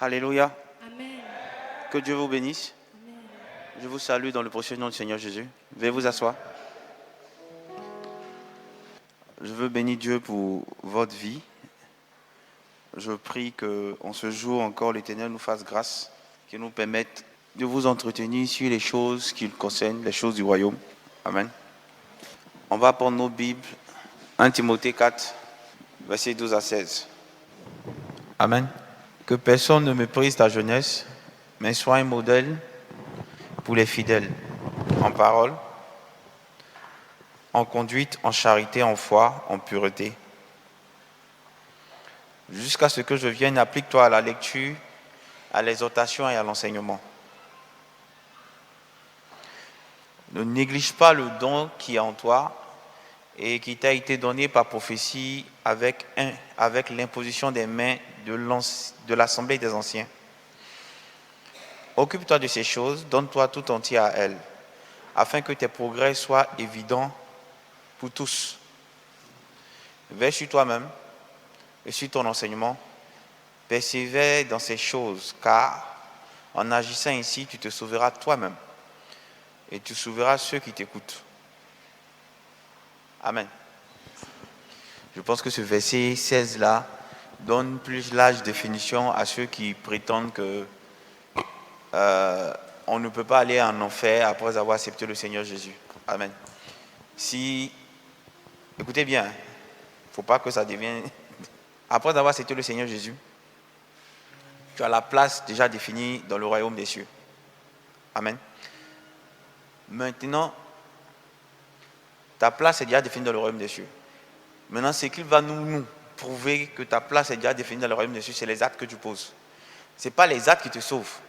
Alléluia. Amen. Que Dieu vous bénisse. Amen. Je vous salue dans le précieux nom du Seigneur Jésus. Veuillez vous asseoir. Je veux bénir Dieu pour votre vie. Je prie qu'en ce jour encore, l'Éternel nous fasse grâce, qu'il nous permette de vous entretenir sur les choses qui le concernent, les choses du royaume. Amen. On va prendre nos Bibles. 1 Timothée 4, versets 12 à 16. Amen. Que personne ne méprise ta jeunesse, mais sois un modèle pour les fidèles, en parole, en conduite, en charité, en foi, en pureté. Jusqu'à ce que je vienne, applique-toi à la lecture, à l'exhortation et à l'enseignement. Ne néglige pas le don qui est en toi et qui t'a été donné par prophétie avec l'imposition des mains de l'Assemblée des anciens. Occupe-toi de ces choses, donne-toi tout entier à elles, afin que tes progrès soient évidents pour tous. Veille sur toi-même et sur ton enseignement. Persévère dans ces choses, car en agissant ainsi, tu te sauveras toi-même et tu sauveras ceux qui t'écoutent. Amen. Je pense que ce verset 16-là donne plus large définition à ceux qui prétendent que on ne peut pas aller en enfer après avoir accepté le Seigneur Jésus. Amen. Écoutez bien, il ne faut pas que ça devienne... Après avoir accepté le Seigneur Jésus, tu as la place déjà définie dans le royaume des cieux. Amen. Maintenant, ta place est déjà définie dans le royaume des cieux. Maintenant, ce qu'il va nous prouver que ta place est déjà définie dans le royaume des cieux, c'est les actes que tu poses. Ce n'est pas les actes qui te sauvent,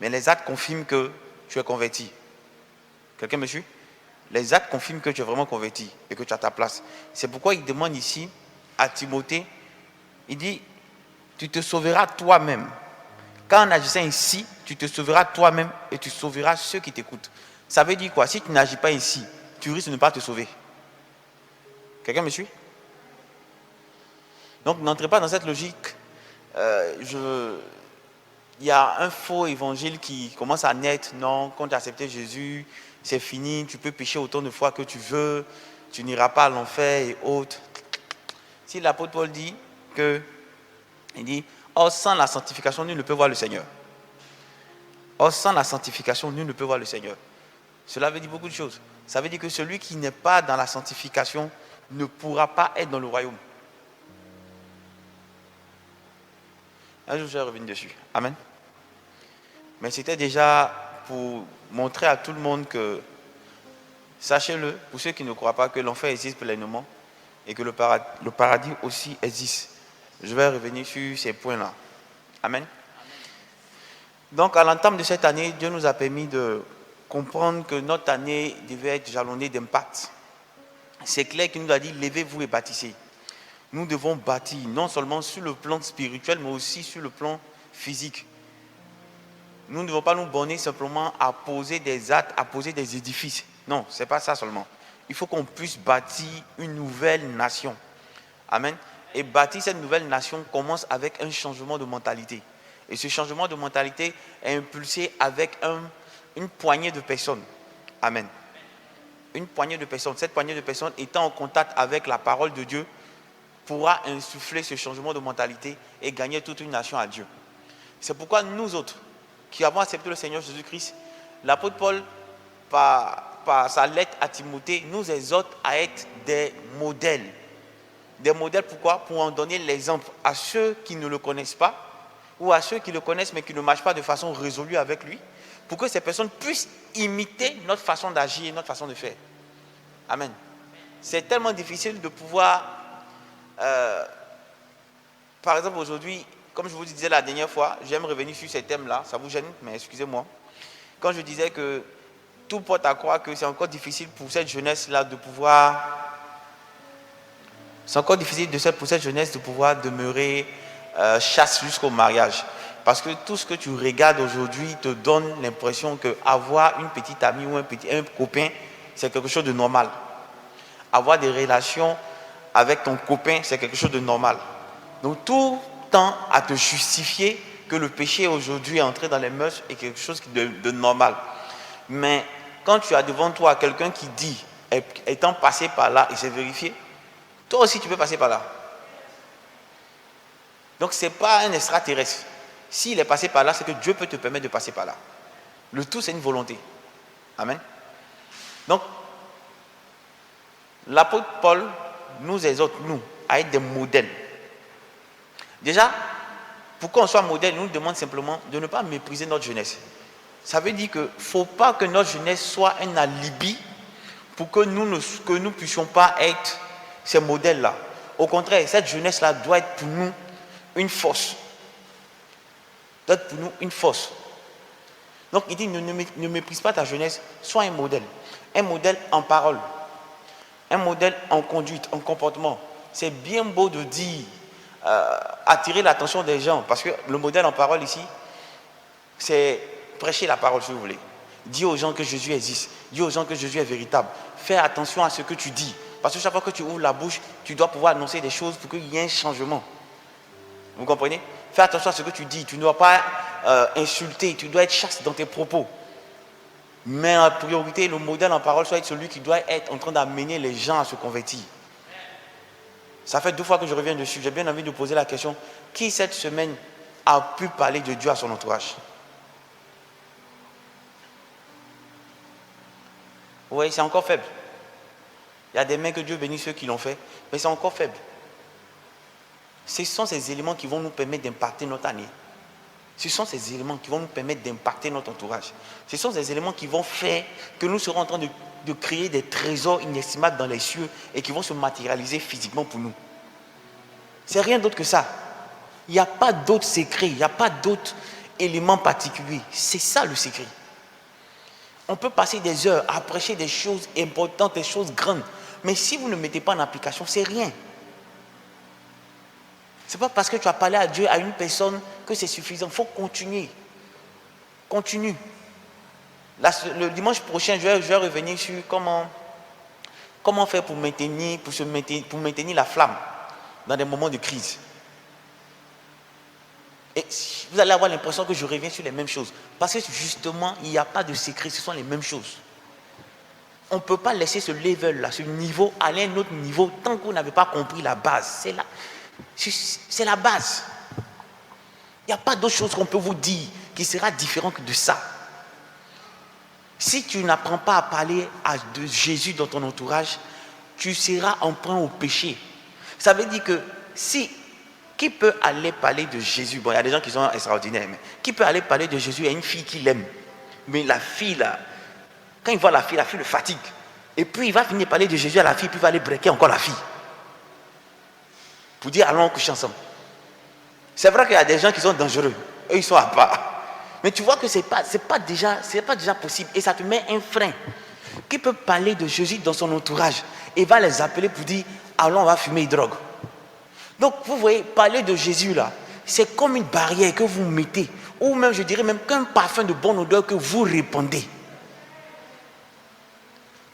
mais les actes confirment que tu es converti. Quelqu'un me suit? Les actes confirment que tu es vraiment converti et que tu as ta place. C'est pourquoi il demande ici à Timothée, il dit, tu te sauveras toi-même. Quand en agissant ici, tu te sauveras toi-même et tu sauveras ceux qui t'écoutent. Ça veut dire quoi? Si tu n'agis pas ici, tu risques de ne pas te sauver. Quelqu'un me suit? Donc n'entrez pas dans cette logique. Il y a un faux évangile qui commence à naître. Non, quand tu as accepté Jésus, c'est fini, tu peux pécher autant de fois que tu veux, tu n'iras pas à l'enfer et autres. Si l'apôtre Paul dit il dit, or sans la sanctification, nul ne peut voir le Seigneur. Or sans la sanctification, nul ne peut voir le Seigneur. Cela veut dire beaucoup de choses. Ça veut dire que celui qui n'est pas dans la sanctification ne pourra pas être dans le royaume. Un jour, je vais revenir dessus. Amen. Mais c'était déjà pour montrer à tout le monde que, sachez-le, pour ceux qui ne croient pas, que l'enfer existe pleinement et que le paradis aussi existe. Je vais revenir sur ces points-là. Amen. Donc, à l'entame de cette année, Dieu nous a permis de comprendre que notre année devait être jalonnée d'impact. C'est clair qu'il nous a dit, levez-vous et bâtissez. Nous devons bâtir, non seulement sur le plan spirituel, mais aussi sur le plan physique. Nous ne devons pas nous borner simplement à poser des actes, à poser des édifices. Non, ce n'est pas ça seulement. Il faut qu'on puisse bâtir une nouvelle nation. Amen. Et bâtir cette nouvelle nation commence avec un changement de mentalité. Et ce changement de mentalité est impulsé avec une poignée de personnes. Amen. Une poignée de personnes. Cette poignée de personnes étant en contact avec la parole de Dieu pourra insuffler ce changement de mentalité et gagner toute une nation à Dieu. C'est pourquoi nous autres, qui avons accepté le Seigneur Jésus-Christ, l'apôtre Paul, par sa lettre à Timothée, nous exhorte à être des modèles. Des modèles, pourquoi? Pour en donner l'exemple à ceux qui ne le connaissent pas ou à ceux qui le connaissent mais qui ne marchent pas de façon résolue avec lui, pour que ces personnes puissent imiter notre façon d'agir et notre façon de faire. Amen. C'est tellement difficile de pouvoir... par exemple, aujourd'hui, comme je vous disais la dernière fois, j'aime revenir sur ces thèmes-là, ça vous gêne, mais excusez-moi. Quand je disais que tout porte à croire que c'est encore difficile pour cette jeunesse-là de pouvoir... C'est encore difficile pour cette jeunesse de pouvoir demeurer chaste jusqu'au mariage. Parce que tout ce que tu regardes aujourd'hui te donne l'impression qu'avoir une petite amie ou un copain, c'est quelque chose de normal. Avoir des relations avec ton copain, c'est quelque chose de normal. Donc tout tend à te justifier que le péché aujourd'hui est entré dans les mœurs est quelque chose de normal. Mais quand tu as devant toi quelqu'un qui dit, étant passé par là et c'est vérifié, toi aussi tu peux passer par là. Donc ce n'est pas un extraterrestre. S'il est passé par là, c'est que Dieu peut te permettre de passer par là. Le tout, c'est une volonté. Amen. Donc, l'apôtre Paul nous exhorte, nous, à être des modèles. Déjà, pour qu'on soit modèle, il nous demande simplement de ne pas mépriser notre jeunesse. Ça veut dire qu'il ne faut pas que notre jeunesse soit un alibi pour que nous ne puissions pas être ces modèles-là. Au contraire, cette jeunesse-là doit être pour nous une force. Doit être pour nous une force. Donc il dit, ne méprise pas ta jeunesse, sois un modèle. Un modèle en parole. Un modèle en conduite, en comportement. C'est bien beau de dire, attirer l'attention des gens, parce que le modèle en parole ici, c'est prêcher la parole si vous voulez. Dis aux gens que Jésus existe. Dis aux gens que Jésus est véritable. Fais attention à ce que tu dis. Parce que chaque fois que tu ouvres la bouche, tu dois pouvoir annoncer des choses pour qu'il y ait un changement. Vous comprenez? Fais attention à ce que tu dis. Tu ne dois pas insulter. Tu dois être chaste dans tes propos. Mais en priorité, le modèle en parole doit être celui qui doit être en train d'amener les gens à se convertir. Ça fait 2 fois que je reviens dessus. J'ai bien envie de poser la question. Qui cette semaine a pu parler de Dieu à son entourage? Oui, c'est encore faible. Il y a des mains que Dieu bénisse ceux qui l'ont fait, mais c'est encore faible. Ce sont ces éléments qui vont nous permettre d'impacter notre année. Ce sont ces éléments qui vont nous permettre d'impacter notre entourage. Ce sont ces éléments qui vont faire que nous serons en train de créer des trésors inestimables dans les cieux et qui vont se matérialiser physiquement pour nous. C'est rien d'autre que ça. Il n'y a pas d'autre secret, il n'y a pas d'autre élément particulier. C'est ça le secret. On peut passer des heures à prêcher des choses importantes, des choses grandes. Mais si vous ne mettez pas en application, c'est rien. Ce n'est pas parce que tu as parlé à Dieu, à une personne, que c'est suffisant. Il faut continuer. Continue. Le dimanche prochain, je vais revenir sur comment faire pour maintenir la flamme dans des moments de crise. Et vous allez avoir l'impression que je reviens sur les mêmes choses. Parce que justement, il n'y a pas de secret, ce sont les mêmes choses. On ne peut pas laisser ce level-là, ce niveau, aller à un autre niveau tant que vous n'avez pas compris la base. C'est la base. Il n'y a pas d'autre chose qu'on peut vous dire qui sera différent que de ça. Si tu n'apprends pas à parler de Jésus dans ton entourage, tu seras emprunt au péché. Ça veut dire que qui peut aller parler de Jésus? Bon, il y a des gens qui sont extraordinaires, mais qui peut aller parler de Jésus à une fille qu'il aime? Mais la fille, là, quand il voit la fille le fatigue. Et puis, il va finir parler de Jésus à la fille, puis il va aller breaker encore la fille. Pour dire, allons coucher ensemble. C'est vrai qu'il y a des gens qui sont dangereux. Eux, ils sont à part. Mais tu vois que c'est pas déjà possible. Et ça te met un frein. Qui peut parler de Jésus dans son entourage et va les appeler pour dire, allons, on va fumer une drogue. Donc, vous voyez, parler de Jésus là, c'est comme une barrière que vous mettez, ou même, je dirais même qu'un parfum de bonne odeur que vous répandez.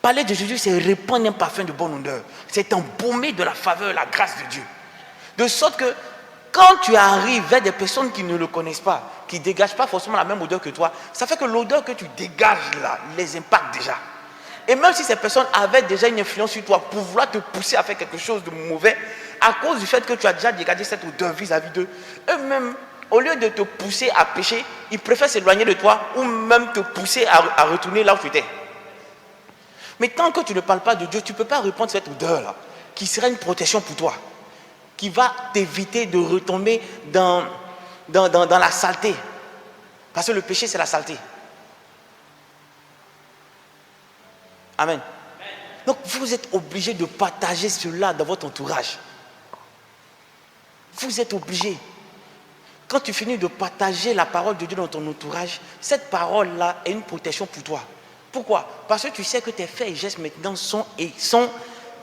Parler de Jésus, c'est répandre un parfum de bonne odeur. C'est embaumer de la faveur, la grâce de Dieu. De sorte que, quand tu arrives vers des personnes qui ne le connaissent pas, qui ne dégagent pas forcément la même odeur que toi, ça fait que l'odeur que tu dégages là, les impacte déjà. Et même si ces personnes avaient déjà une influence sur toi pour vouloir te pousser à faire quelque chose de mauvais, à cause du fait que tu as déjà dégagé cette odeur vis-à-vis d'eux, eux-mêmes, au lieu de te pousser à pécher, ils préfèrent s'éloigner de toi ou même te pousser à retourner là où tu étais. Mais tant que tu ne parles pas de Dieu, tu ne peux pas répandre cette odeur-là, qui sera une protection pour toi, qui va t'éviter de retomber dans la saleté. Parce que le péché, c'est la saleté. Amen. Donc, vous êtes obligé de partager cela dans votre entourage. Vous êtes obligé. Quand tu finis de partager la parole de Dieu dans ton entourage, cette parole-là est une protection pour toi. Pourquoi? Parce que tu sais que tes faits et gestes maintenant sont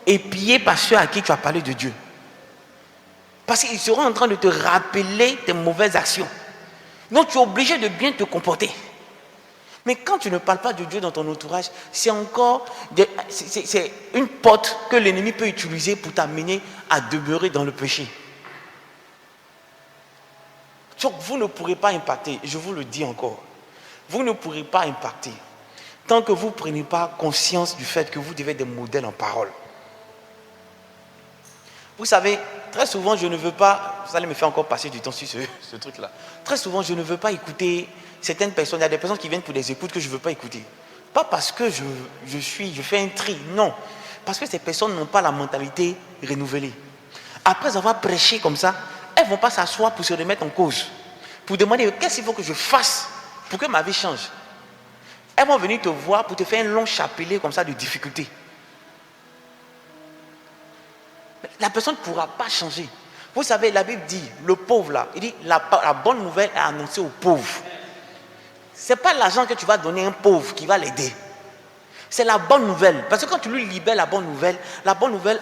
épillés par ceux à qui tu as parlé de Dieu. Parce qu'ils seront en train de te rappeler tes mauvaises actions. Donc, tu es obligé de bien te comporter. Mais quand tu ne parles pas de Dieu dans ton entourage, c'est encore c'est une porte que l'ennemi peut utiliser pour t'amener à demeurer dans le péché. Donc vous ne pourrez pas impacter, je vous le dis encore, vous ne pourrez pas impacter tant que vous ne prenez pas conscience du fait que vous devez être des modèles en parole. Vous savez, très souvent je ne veux pas, vous allez me faire encore passer du temps sur ce truc-là. Très souvent je ne veux pas écouter certaines personnes, il y a des personnes qui viennent pour des écoutes que je ne veux pas écouter. Pas parce que je fais un tri, non. Parce que ces personnes n'ont pas la mentalité renouvelée. Après avoir prêché comme ça, elles ne vont pas s'asseoir pour se remettre en cause. Pour demander qu'est-ce qu'il faut que je fasse pour que ma vie change. Elles vont venir te voir pour te faire un long chapelet comme ça de difficultés. La personne ne pourra pas changer. Vous savez, la Bible dit, le pauvre là, il dit, la bonne nouvelle est annoncée aux pauvres. Ce n'est pas l'argent que tu vas donner à un pauvre qui va l'aider. C'est la bonne nouvelle. Parce que quand tu lui libères la bonne nouvelle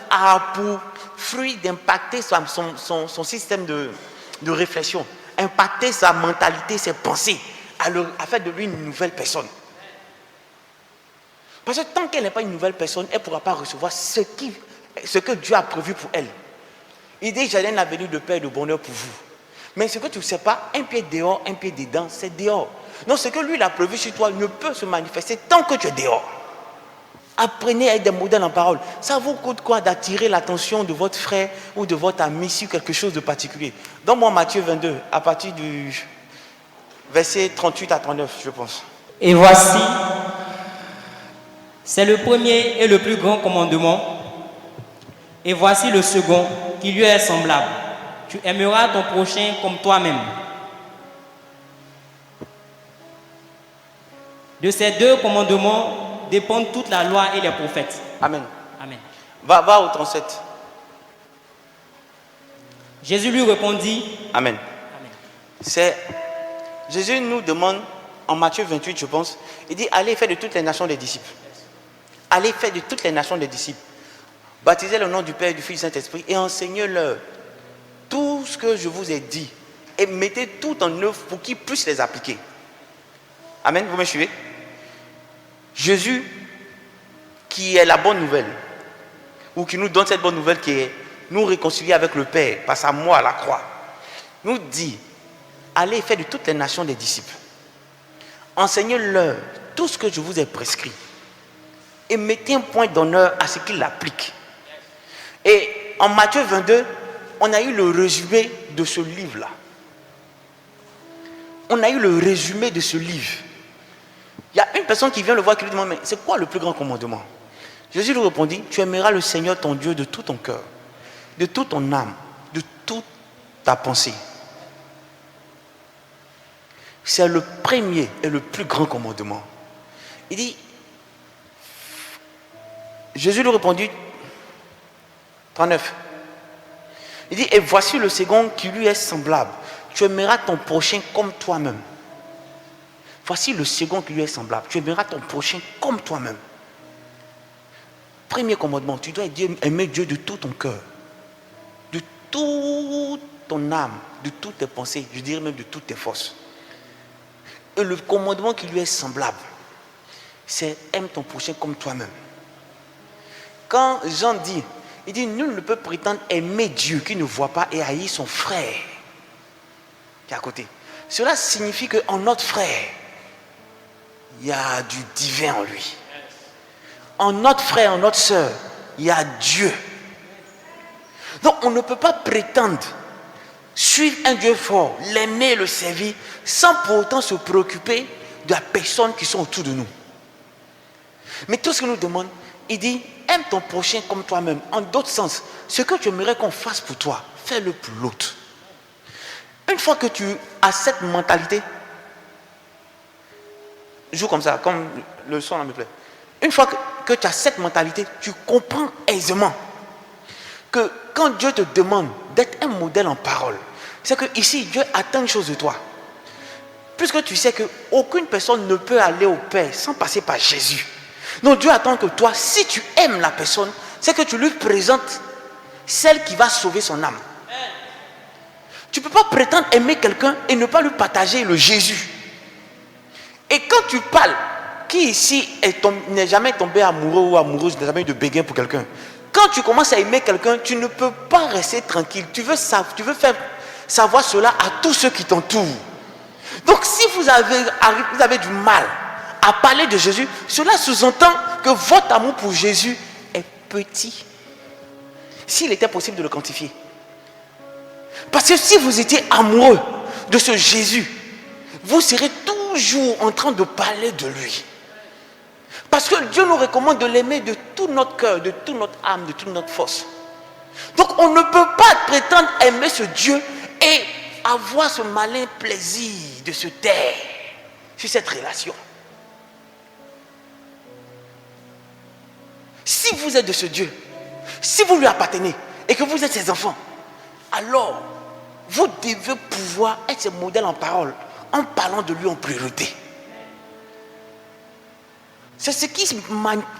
a pour fruit d'impacter son système de réflexion, impacter sa mentalité, ses pensées, à faire de lui une nouvelle personne. Parce que tant qu'elle n'est pas une nouvelle personne, elle ne pourra pas recevoir ce que Dieu a prévu pour elle. Il dit, j'ai un avenir de paix et de bonheur pour vous. Mais ce que tu ne sais pas, un pied dehors, un pied dedans, c'est dehors. Donc ce que lui il a prévu sur toi ne peut se manifester tant que tu es dehors. Apprenez à être des modèles en parole. Ça vous coûte quoi d'attirer l'attention de votre frère ou de votre ami sur quelque chose de particulier? Donne-moi Matthieu 22, à partir du verset 38 à 39, je pense. Et voici, c'est le premier et le plus grand commandement. Et voici le second, qui lui est semblable. Tu aimeras ton prochain comme toi-même. De ces deux commandements dépendent toute la loi et les prophètes. Amen. Amen. Va au 37. Jésus lui répondit. Amen. Jésus nous demande, en Matthieu 28, je pense, il dit, allez faire de toutes les nations des disciples. Allez faire de toutes les nations des disciples. Baptisez le nom du Père, du Fils et du Saint-Esprit et enseignez-leur tout ce que je vous ai dit. Et mettez tout en œuvre pour qu'ils puissent les appliquer. Amen, vous me suivez? Jésus, qui est la bonne nouvelle, ou qui nous donne cette bonne nouvelle qui est nous réconcilier avec le Père, par sa mort à la croix, nous dit, allez faire de toutes les nations des disciples. Enseignez-leur tout ce que je vous ai prescrit. Et mettez un point d'honneur à ce qu'ils l'appliquent. Et en Matthieu 22, on a eu le résumé de ce livre-là. On a eu le résumé de ce livre. Il y a une personne qui vient le voir qui lui demande, mais c'est quoi le plus grand commandement? Jésus lui répondit, tu aimeras le Seigneur ton Dieu de tout ton cœur, de toute ton âme, de toute ta pensée. C'est le premier et le plus grand commandement. Il dit, Jésus lui répondit, 39. Il dit, et voici le second qui lui est semblable. Tu aimeras ton prochain comme toi-même. Voici le second qui lui est semblable. Tu aimeras ton prochain comme toi-même. Premier commandement, tu dois aimer Dieu de tout ton cœur, de toute ton âme, de toutes tes pensées, je dirais même de toutes tes forces. Et le commandement qui lui est semblable, c'est aime ton prochain comme toi-même. Quand Jean dit, il dit, nul ne peut prétendre aimer Dieu qui ne voit pas et haïr son frère qui est à côté. Cela signifie qu'en notre frère, il y a du divin en lui. En notre frère, en notre soeur, il y a Dieu. Donc on ne peut pas prétendre suivre un Dieu fort, l'aimer, le servir, sans pour autant se préoccuper de la personne qui sont autour de nous. Mais tout ce qu'il nous demande, il dit, aime ton prochain comme toi-même. En d'autres sens, ce que tu aimerais qu'on fasse pour toi, fais-le pour l'autre. Une fois que tu as cette mentalité, joue comme ça, comme le son là me plaît. Une fois que tu as cette mentalité, tu comprends aisément que quand Dieu te demande d'être un modèle en parole, c'est que ici Dieu attend une chose de toi. Puisque tu sais qu'aucune personne ne peut aller au Père sans passer par Jésus. Donc Dieu attend que toi, si tu aimes la personne, c'est que tu lui présentes celle qui va sauver son âme. Tu ne peux pas prétendre aimer quelqu'un et ne pas lui partager le Jésus. Et quand tu parles, qui ici n'est jamais tombé amoureux ou amoureuse, n'a jamais eu de béguin pour quelqu'un? Quand tu commences à aimer quelqu'un, tu ne peux pas rester tranquille. Tu veux faire savoir cela à tous ceux qui t'entourent. Donc si vous avez du mal à parler de Jésus, cela sous-entend que votre amour pour Jésus est petit. S'il était possible de le quantifier. Parce que si vous étiez amoureux de ce Jésus, vous serez toujours en train de parler de lui. Parce que Dieu nous recommande de l'aimer de tout notre cœur, de toute notre âme, de toute notre force. Donc on ne peut pas prétendre aimer ce Dieu et avoir ce malin plaisir de se taire sur cette relation. Si vous êtes de ce Dieu, si vous lui appartenez et que vous êtes ses enfants, alors vous devez pouvoir être ses modèles en parole, en parlant de lui en priorité. C'est ce qui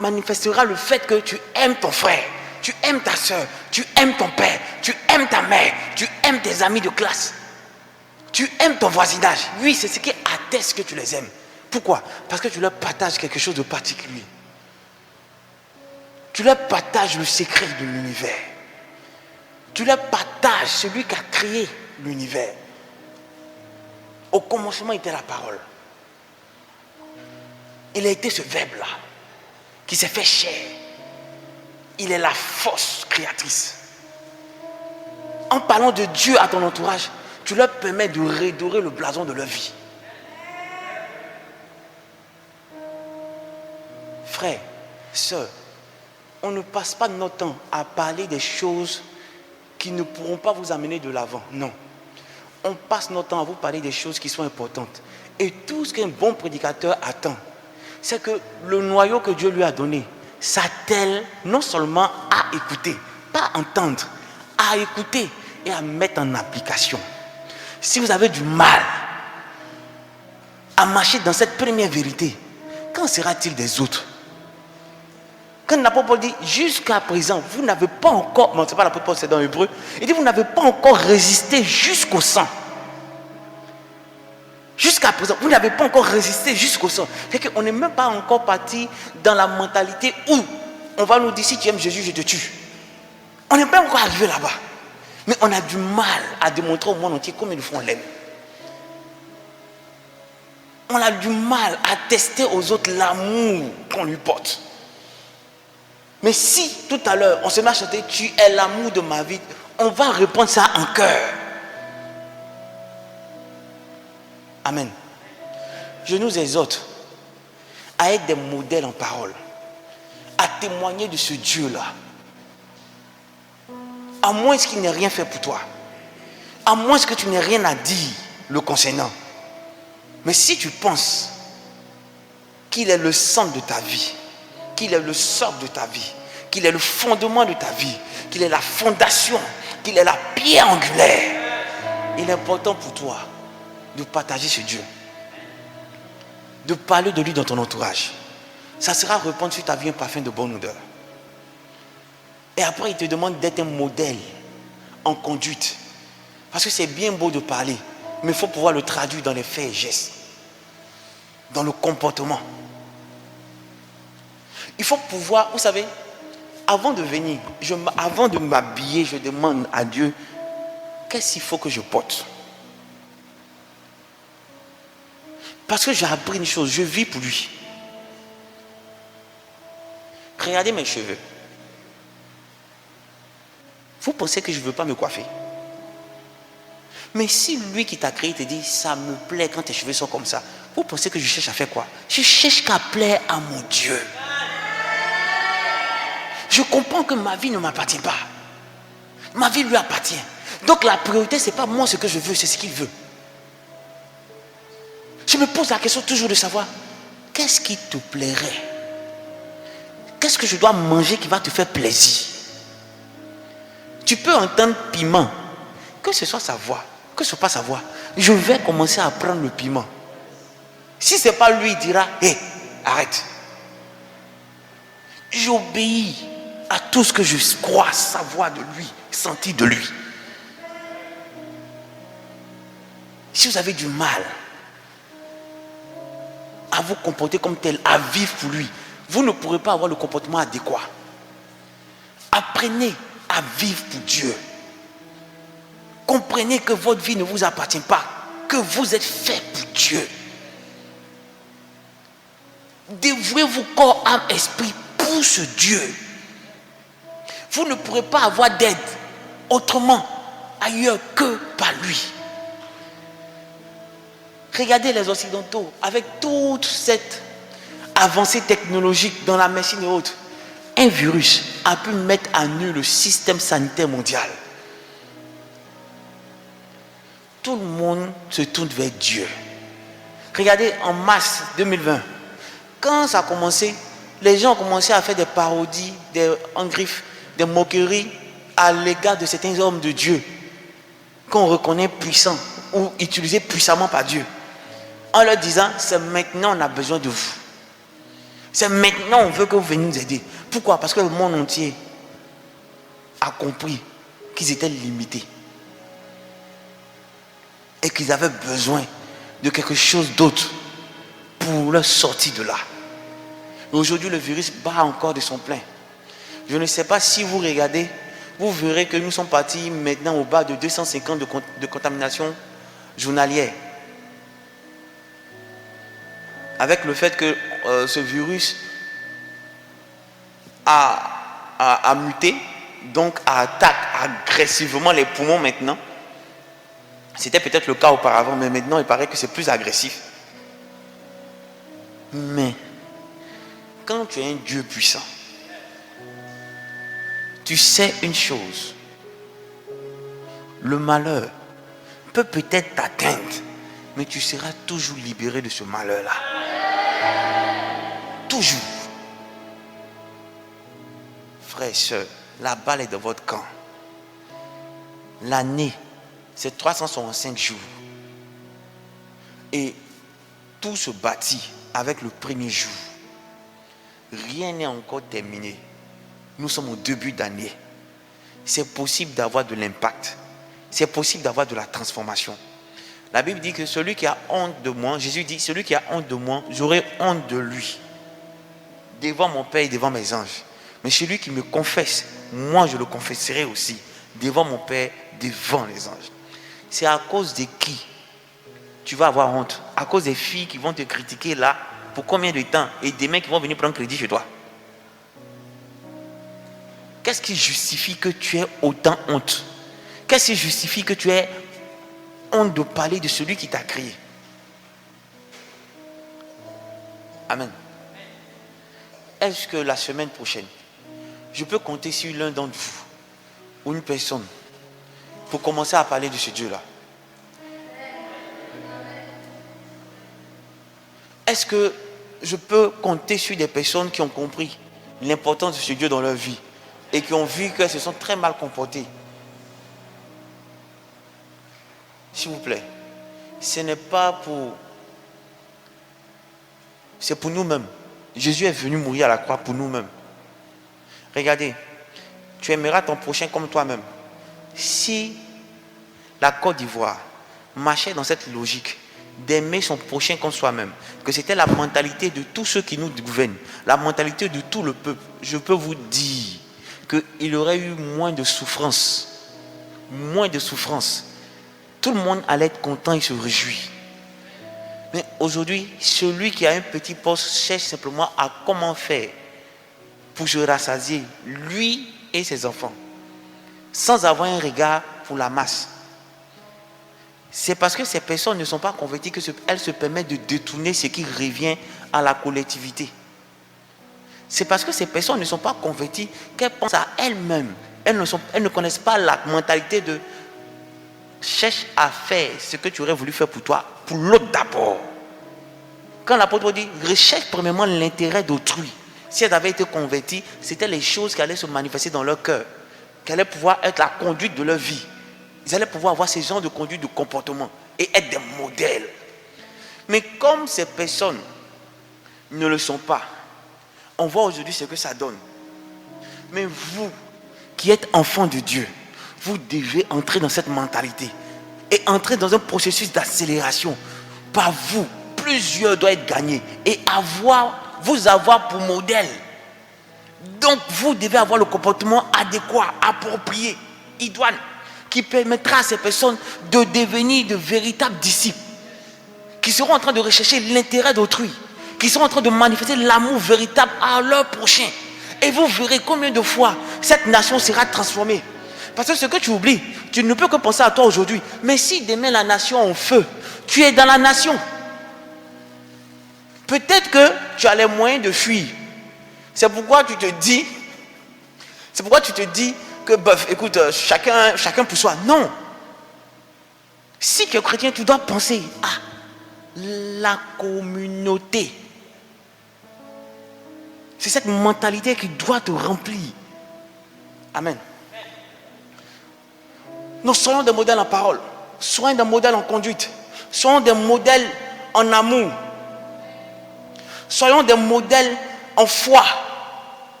manifestera le fait que tu aimes ton frère, tu aimes ta soeur, tu aimes ton père, tu aimes ta mère, tu aimes tes amis de classe, tu aimes ton voisinage. Oui, c'est ce qui atteste que tu les aimes. Pourquoi? Parce que tu leur partages quelque chose de particulier. Tu leur partages le secret de l'univers. Tu leur partages celui qui a créé l'univers. Au commencement était la parole. Il a été ce verbe-là qui s'est fait chair. Il est la force créatrice. En parlant de Dieu à ton entourage, tu leur permets de redorer le blason de leur vie. Frères, sœurs, on ne passe pas notre temps à parler des choses qui ne pourront pas vous amener de l'avant. Non. On passe notre temps à vous parler des choses qui sont importantes. Et tout ce qu'un bon prédicateur attend, c'est que le noyau que Dieu lui a donné s'attelle non seulement à écouter, pas à entendre, à écouter et à mettre en application. Si vous avez du mal à marcher dans cette première vérité, qu'en sera-t-il des autres? Quand l'apôtre Paul dit, jusqu'à présent, vous n'avez pas encore, non, c'est pas l'apôtre Paul, c'est dans Hébreu, il dit, vous n'avez pas encore résisté jusqu'au sang. Jusqu'à présent, vous n'avez pas encore résisté jusqu'au sang. C'est qu'on n'est même pas encore parti dans la mentalité où on va nous dire, si tu aimes Jésus, je te tue. On n'est pas encore arrivé là-bas. Mais on a du mal à démontrer au monde entier combien de fois on l'aime. On a du mal à tester aux autres l'amour qu'on lui porte. Mais si tout à l'heure on se met à chanter tu es l'amour de ma vie, on va répondre ça en cœur. Amen. Je nous exhorte à être des modèles en parole, à témoigner de ce Dieu-là. À moins qu'il n'ait rien fait pour toi, à moins que tu n'aies rien à dire le concernant. Mais si tu penses qu'il est le centre de ta vie, qu'il est le socle de ta vie, qu'il est le fondement de ta vie, qu'il est la fondation, qu'il est la pierre angulaire, il est important pour toi de partager ce Dieu, de parler de lui dans ton entourage. Ça sera répandre sur ta vie un parfum de bonne odeur. Et après il te demande d'être un modèle en conduite, parce que c'est bien beau de parler, mais il faut pouvoir le traduire dans les faits et gestes, dans le comportement. Il faut pouvoir, vous savez, avant de venir, avant de m'habiller, je demande à Dieu, qu'est-ce qu'il faut que je porte? Parce que j'ai appris une chose, je vis pour lui. Regardez mes cheveux. Vous pensez que je ne veux pas me coiffer? Mais si lui qui t'a créé te dit, ça me plaît quand tes cheveux sont comme ça, vous pensez que je cherche à faire quoi? Je cherche qu'à plaire à mon Dieu. Je comprends que ma vie ne m'appartient pas. Ma vie lui appartient. Donc la priorité, ce n'est pas moi ce que je veux, c'est ce qu'il veut. Je me pose la question toujours de savoir, qu'est-ce qui te plairait? Qu'est-ce que je dois manger qui va te faire plaisir? Tu peux entendre piment, que ce soit sa voix, que ce soit pas sa voix. Je vais commencer à prendre le piment. Si ce n'est pas lui, il dira, hé, arrête. J'obéis à tout ce que je crois savoir de lui, sentir de lui. Si vous avez du mal à vous comporter comme tel, à vivre pour lui, vous ne pourrez pas avoir le comportement adéquat. Apprenez à vivre pour Dieu. comprenez que votre vie ne vous appartient pas, que vous êtes fait pour Dieu. Dévouez-vous corps, âme, esprit pour ce Dieu. Vous ne pourrez pas avoir d'aide autrement, ailleurs que par lui. Regardez les Occidentaux, avec toute cette avancée technologique dans la médecine et autres, un virus a pu mettre à nu le système sanitaire mondial. Tout le monde se tourne vers Dieu. Regardez, en mars 2020, quand ça a commencé, les gens ont commencé à faire des parodies, en griffe, des moqueries à l'égard de certains hommes de Dieu qu'on reconnaît puissants ou utilisés puissamment par Dieu, en leur disant, c'est maintenant on a besoin de vous. C'est maintenant on veut que vous veniez nous aider. Pourquoi? Parce que le monde entier a compris qu'ils étaient limités et qu'ils avaient besoin de quelque chose d'autre pour leur sortir de là. Aujourd'hui, le virus bat encore de son plein. Je ne sais pas si vous regardez, vous verrez que nous sommes partis maintenant au bas de 250 de contamination journalière. Avec le fait que ce virus a muté, donc attaque agressivement les poumons maintenant. C'était peut-être le cas auparavant, mais maintenant il paraît que c'est plus agressif. Mais quand tu es un Dieu puissant, tu sais une chose, le malheur peut peut-être t'atteindre, mais tu seras toujours libéré de ce malheur-là. Toujours. Frères et sœurs, la balle est dans votre camp. L'année, c'est 365 jours. Et tout se bâtit avec le premier jour. Rien n'est encore terminé. Nous sommes au début d'année. C'est possible d'avoir de l'impact. C'est possible d'avoir de la transformation. La Bible dit que celui qui a honte de moi, Jésus dit, celui qui a honte de moi, j'aurai honte de lui. Devant mon Père et devant mes anges. Mais celui qui me confesse, moi je le confesserai aussi. Devant mon Père, devant les anges. C'est à cause de qui tu vas avoir honte? À cause des filles qui vont te critiquer là, pour combien de temps? Et des mecs qui vont venir prendre crédit chez toi. Qu'est-ce qui justifie que tu aies autant honte? Qu'est-ce qui justifie que tu aies honte de parler de celui qui t'a créé? Amen. Est-ce que la semaine prochaine, je peux compter sur l'un d'entre vous ou une personne pour commencer à parler de ce Dieu-là? Est-ce que je peux compter sur des personnes qui ont compris l'importance de ce Dieu dans leur vie et qui ont vu qu'elles se sont très mal comportées? S'il vous plaît, ce n'est pas pour... C'est pour nous-mêmes. Jésus est venu mourir à la croix pour nous-mêmes. Regardez, tu aimeras ton prochain comme toi-même. Si la Côte d'Ivoire marchait dans cette logique d'aimer son prochain comme soi-même, que c'était la mentalité de tous ceux qui nous gouvernent, la mentalité de tout le peuple, je peux vous dire qu'il y aurait eu moins de souffrance. Moins de souffrance. Tout le monde allait être content et se réjouir. Mais aujourd'hui, celui qui a un petit poste cherche simplement à comment faire pour se rassasier, lui et ses enfants, sans avoir un regard pour la masse. C'est parce que ces personnes ne sont pas converties qu'elles se permettent de détourner ce qui revient à la collectivité. C'est parce que ces personnes ne sont pas converties qu'elles pensent à elles-mêmes. Elles ne connaissent pas la mentalité de cherche à faire ce que tu aurais voulu faire pour toi, pour l'autre d'abord. Quand l'apôtre dit, recherche premièrement l'intérêt d'autrui. Si elles avaient été converties, c'était les choses qui allaient se manifester dans leur cœur, qui allaient pouvoir être la conduite de leur vie. Ils allaient pouvoir avoir ces genres de conduite, de comportement et être des modèles. Mais comme ces personnes ne le sont pas, on voit aujourd'hui ce que ça donne. Mais vous, qui êtes enfants de Dieu, vous devez entrer dans cette mentalité et entrer dans un processus d'accélération. Par vous, plusieurs doivent être gagnés et vous avoir pour modèle. Donc vous devez avoir le comportement adéquat, approprié, idoine. qui permettra à ces personnes de devenir de véritables disciples, qui seront en train de rechercher l'intérêt d'autrui, qui seront en train de manifester l'amour véritable à leur prochain. Et vous verrez combien de fois cette nation sera transformée. Parce que ce que tu oublies, tu ne peux que penser à toi aujourd'hui. Mais si demain la nation est en feu, tu es dans la nation. Peut-être que tu as les moyens de fuir. C'est pourquoi tu te dis que, écoute, chacun pour soi. Non. Si tu es chrétien, tu dois penser à la communauté. C'est cette mentalité qui doit te remplir. Amen. Nous soyons des modèles en parole. Soyons des modèles en conduite. Soyons des modèles en amour. Soyons des modèles en foi.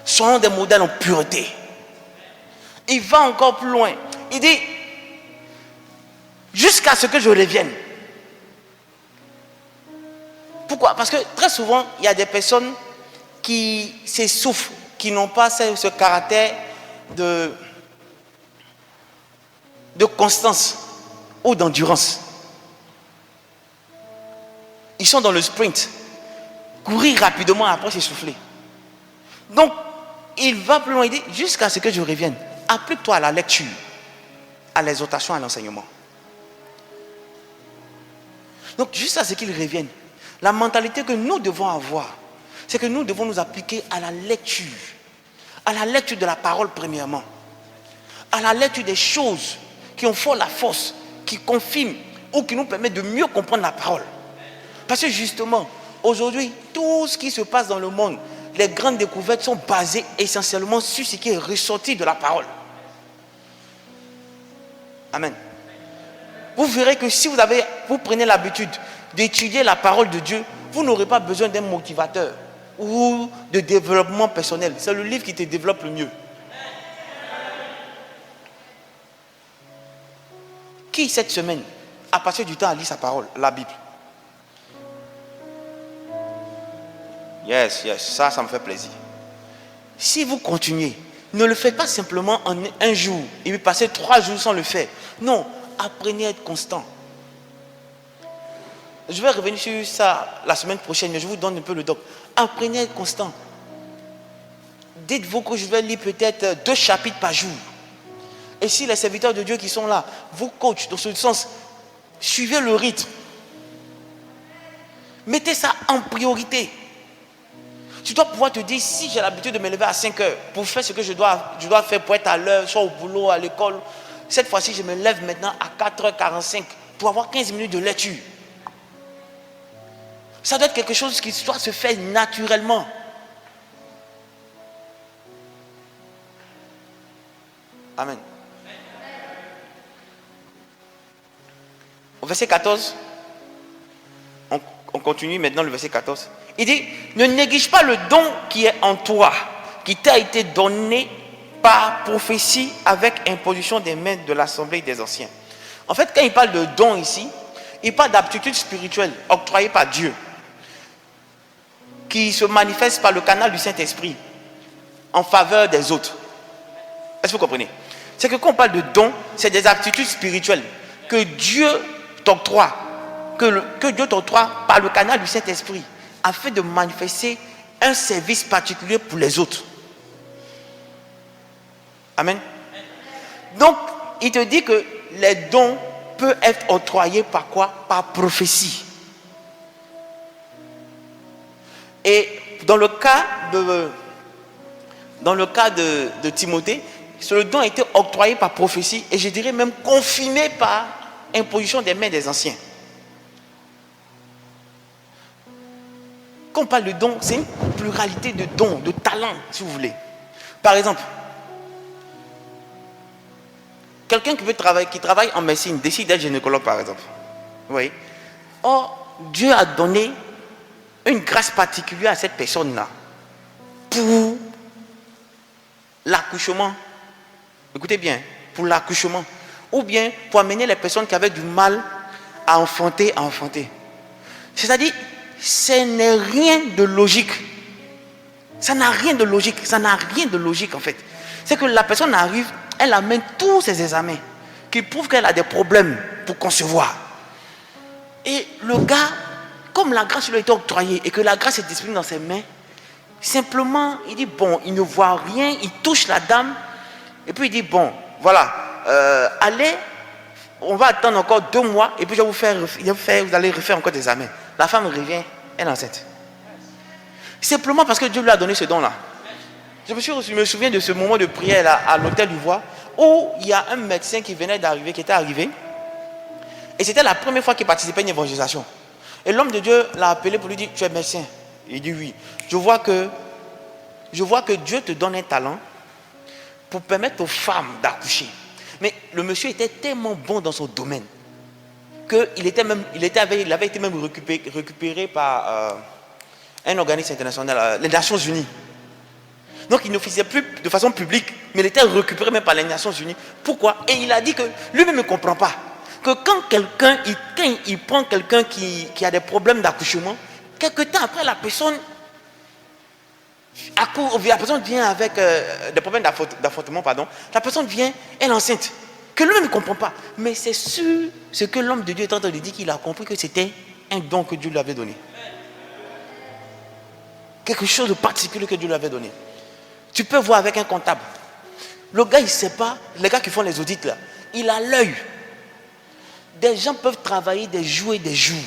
Soyons des modèles en pureté. Il va encore plus loin. Il dit, jusqu'à ce que je revienne. Pourquoi? Parce que très souvent, il y a des personnes qui s'essoufflent, qui n'ont pas ce caractère de constance ou d'endurance. Ils sont dans le sprint. Courir rapidement après s'essouffler. Donc, il va plus loin, il dit, jusqu'à ce que je revienne. Applique-toi à la lecture, à l'exhortation, à l'enseignement. Donc, jusqu'à ce qu'il revienne, la mentalité que nous devons avoir, c'est que nous devons nous appliquer à la lecture de la parole premièrement, à la lecture des choses qui ont fort la force, qui confirment ou qui nous permettent de mieux comprendre la parole. Parce que justement, aujourd'hui, tout ce qui se passe dans le monde, les grandes découvertes sont basées essentiellement sur ce qui est ressorti de la parole. Amen. Vous verrez que si vous prenez l'habitude d'étudier la parole de Dieu, vous n'aurez pas besoin d'un motivateur ou de développement personnel. C'est le livre qui te développe le mieux. Qui cette semaine a passé du temps à lire sa parole, la Bible? Yes, ça me fait plaisir. Si vous continuez, ne le faites pas simplement en un jour et puis passez 3 jours sans le faire. Non, apprenez à être constant. Je vais revenir sur ça la semaine prochaine, mais je vous donne un peu le doc. Apprenez à être constant. Dites-vous que je vais lire peut-être 2 chapitres par jour. Et si les serviteurs de Dieu qui sont là vous coachent dans ce sens, suivez le rythme. Mettez ça en priorité. Tu dois pouvoir te dire, si j'ai l'habitude de me lever à 5 heures pour faire ce que je dois faire pour être à l'heure, soit au boulot, à l'école, cette fois-ci, je me lève maintenant à 4h45 pour avoir 15 minutes de lecture. Ça doit être quelque chose qui doit se faire naturellement. Amen. Au verset 14, on continue maintenant le verset 14. Il dit, ne néglige pas le don qui est en toi, qui t'a été donné par prophétie avec imposition des mains de l'assemblée des anciens. En fait, quand il parle de don ici, il parle d'aptitude spirituelle octroyée par Dieu, qui se manifeste par le canal du Saint-Esprit en faveur des autres. Est-ce que vous comprenez? C'est que quand on parle de don, c'est des aptitudes spirituelles que Dieu t'octroie, que Dieu t'octroie par le canal du Saint-Esprit, afin de manifester un service particulier pour les autres. Amen. Donc, il te dit que les dons peuvent être octroyés par quoi? Par prophétie. Et dans le cas de Timothée, ce don a été octroyé par prophétie et je dirais même confirmé par imposition des mains des anciens. Quand on parle de dons, c'est une pluralité de dons, de talents, si vous voulez. Par exemple, quelqu'un qui travaille en médecine, décide d'être gynécologue, par exemple. Vous voyez? Or, Dieu a donné une grâce particulière à cette personne-là pour l'accouchement. Écoutez bien, pour l'accouchement. Ou bien pour amener les personnes qui avaient du mal à enfanter. C'est-à-dire, ce n'est rien de logique. Ça n'a rien de logique. Ça n'a rien de logique en fait. C'est que la personne arrive elle amène tous ses examens qui prouvent qu'elle a des problèmes pour concevoir. Et le gars, comme la grâce lui a été octroyée et que la grâce est disponible dans ses mains, simplement, il dit, bon, il ne voit rien, il touche la dame, et puis il dit, bon, voilà, allez, on va attendre encore 2 mois, et puis vous allez refaire encore des examens. La femme revient, elle est enceinte. Simplement parce que Dieu lui a donné ce don-là. Je me souviens de ce moment de prière là, à l'hôtel du Voie, où il y a un médecin qui venait d'arriver, qui était arrivé, et c'était la première fois qu'il participait à une évangélisation. Et l'homme de Dieu l'a appelé pour lui dire, tu es médecin? Il dit oui. Je vois que Dieu te donne un talent pour permettre aux femmes d'accoucher. Mais le monsieur était tellement bon dans son domaine qu'il avait été même récupéré par un organisme international, les Nations Unies. Donc il ne faisait plus de façon publique, mais il était récupéré même par les Nations Unies. Pourquoi? Et il a dit que lui-même ne comprend pas. Que quand il prend quelqu'un qui a des problèmes d'accouchement, quelque temps après la personne vient avec des problèmes d'affrontement, la personne vient, elle est enceinte, que lui-même ne comprend pas. Mais c'est sur ce que l'homme de Dieu est en train de dire qu'il a compris que c'était un don que Dieu lui avait donné. Quelque chose de particulier que Dieu lui avait donné. Tu peux voir avec un comptable. Le gars, il ne sait pas, les gars qui font les audits là, il a l'œil. Des gens peuvent travailler des jours et des jours.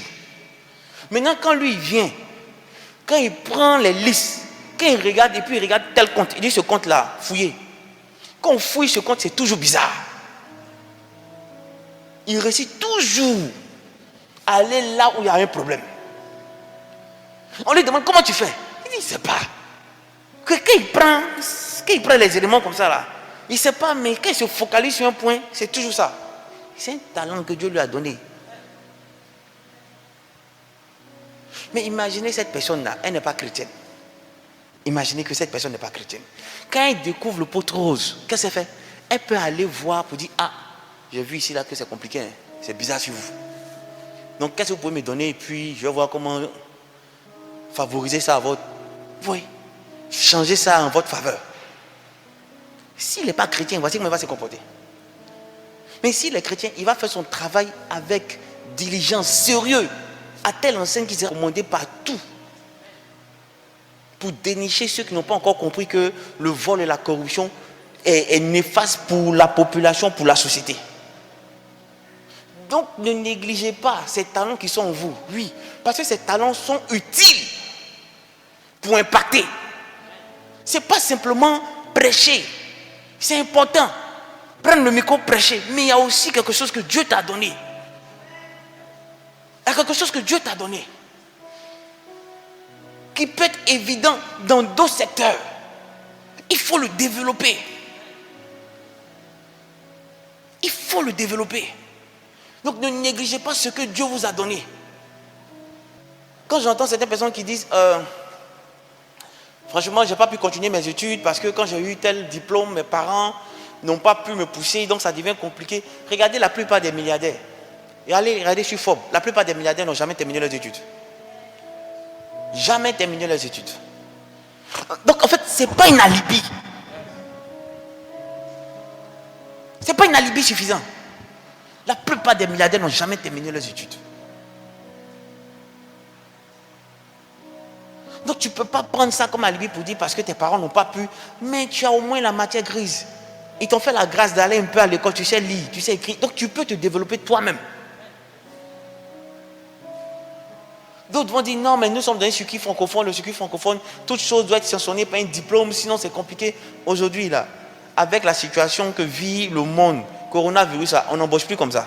Maintenant, quand lui il vient, quand il prend les listes, quand il regarde et puis il regarde tel compte, il dit ce compte-là, fouillez. Quand on fouille ce compte, c'est toujours bizarre. Il réussit toujours à aller là où il y a un problème. On lui demande comment tu fais. Il dit, il ne sait pas. Quand il prend les éléments comme ça là, il ne sait pas, mais quand il se focalise sur un point, c'est toujours ça. C'est un talent que Dieu lui a donné. Mais imaginez cette personne-là, elle n'est pas chrétienne. Imaginez que cette personne n'est pas chrétienne. Quand elle découvre le pot rose, qu'est-ce qu'elle fait? Elle peut aller voir pour dire, ah, j'ai vu ici là que c'est compliqué, hein? C'est bizarre sur vous. Donc qu'est-ce que vous pouvez me donner et puis je vais voir comment favoriser ça à votre... Oui, changer ça en votre faveur. S'il n'est pas chrétien, voici comment il va se comporter. Mais s'il est chrétien, il va faire son travail avec diligence, sérieux, à telle enseigne qu'il s'est commandé partout pour dénicher ceux qui n'ont pas encore compris que le vol et la corruption est néfaste pour la population, pour la société. Donc ne négligez pas ces talents qui sont en vous. Oui, parce que ces talents sont utiles pour impacter. Ce n'est pas simplement prêcher. C'est important. Prendre le micro, prêcher. Mais il y a aussi quelque chose que Dieu t'a donné. Il y a quelque chose que Dieu t'a donné. Qui peut être évident dans d'autres secteurs. Il faut le développer. Il faut le développer. Donc ne négligez pas ce que Dieu vous a donné. Quand j'entends certaines personnes qui disent franchement, je n'ai pas pu continuer mes études parce que quand j'ai eu tel diplôme, mes parents n'ont pas pu me pousser, donc ça devient compliqué. Regardez la plupart des milliardaires. Et allez regarder sur Forbes. La plupart des milliardaires n'ont jamais terminé leurs études. Jamais terminé leurs études. Donc en fait, ce n'est pas une alibi. Ce n'est pas une alibi suffisant. La plupart des milliardaires n'ont jamais terminé leurs études. Donc tu ne peux pas prendre ça comme alibi pour dire parce que tes parents n'ont pas pu, mais tu as au moins la matière grise. Ils t'ont fait la grâce d'aller un peu à l'école, tu sais lire, tu sais écrire, donc tu peux te développer toi-même. D'autres vont dire non, mais nous sommes dans un circuit francophone, le circuit francophone, toute chose doit être sanctionnée par un diplôme, sinon c'est compliqué. Aujourd'hui, là, avec la situation que vit le monde, coronavirus, on n'embauche plus comme ça.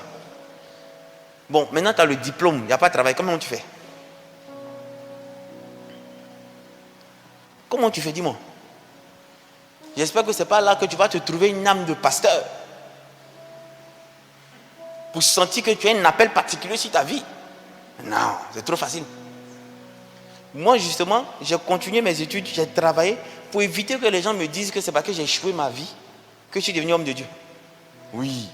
Bon, maintenant tu as le diplôme, il n'y a pas de travail, comment tu fais? Comment tu fais, dis-moi? J'espère que ce n'est pas là que tu vas te trouver une âme de pasteur pour sentir que tu as un appel particulier sur ta vie. Non, c'est trop facile. Moi, justement, j'ai continué mes études, j'ai travaillé pour éviter que les gens me disent que c'est parce que j'ai échoué ma vie que je suis devenu homme de Dieu. Oui.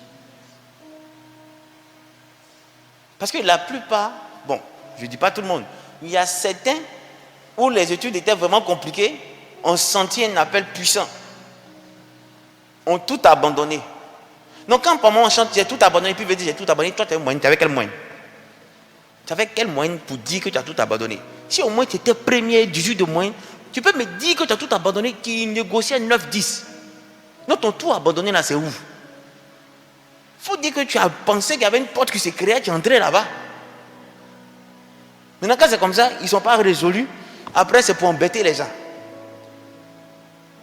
Parce que la plupart, bon, je ne dis pas tout le monde, il y a certains où les études étaient vraiment compliquées, on sentit un appel puissant. ont tout abandonné. Donc quand par moment on chante, j'ai tout abandonné, puis veut dire j'ai tout abandonné, toi tu avais quel moyen? Tu avais quel moyen pour dire que tu as tout abandonné? Si au moins tu étais premier, 18 de moyenne, tu peux me dire que tu as tout abandonné, qui négociait 9-10. Non, ton tout abandonné là, c'est où? Il faut dire que tu as pensé qu'il y avait une porte qui s'est créée, tu es entré là-bas. Maintenant, quand c'est comme ça, ils ne sont pas résolus. Après, c'est pour embêter les gens.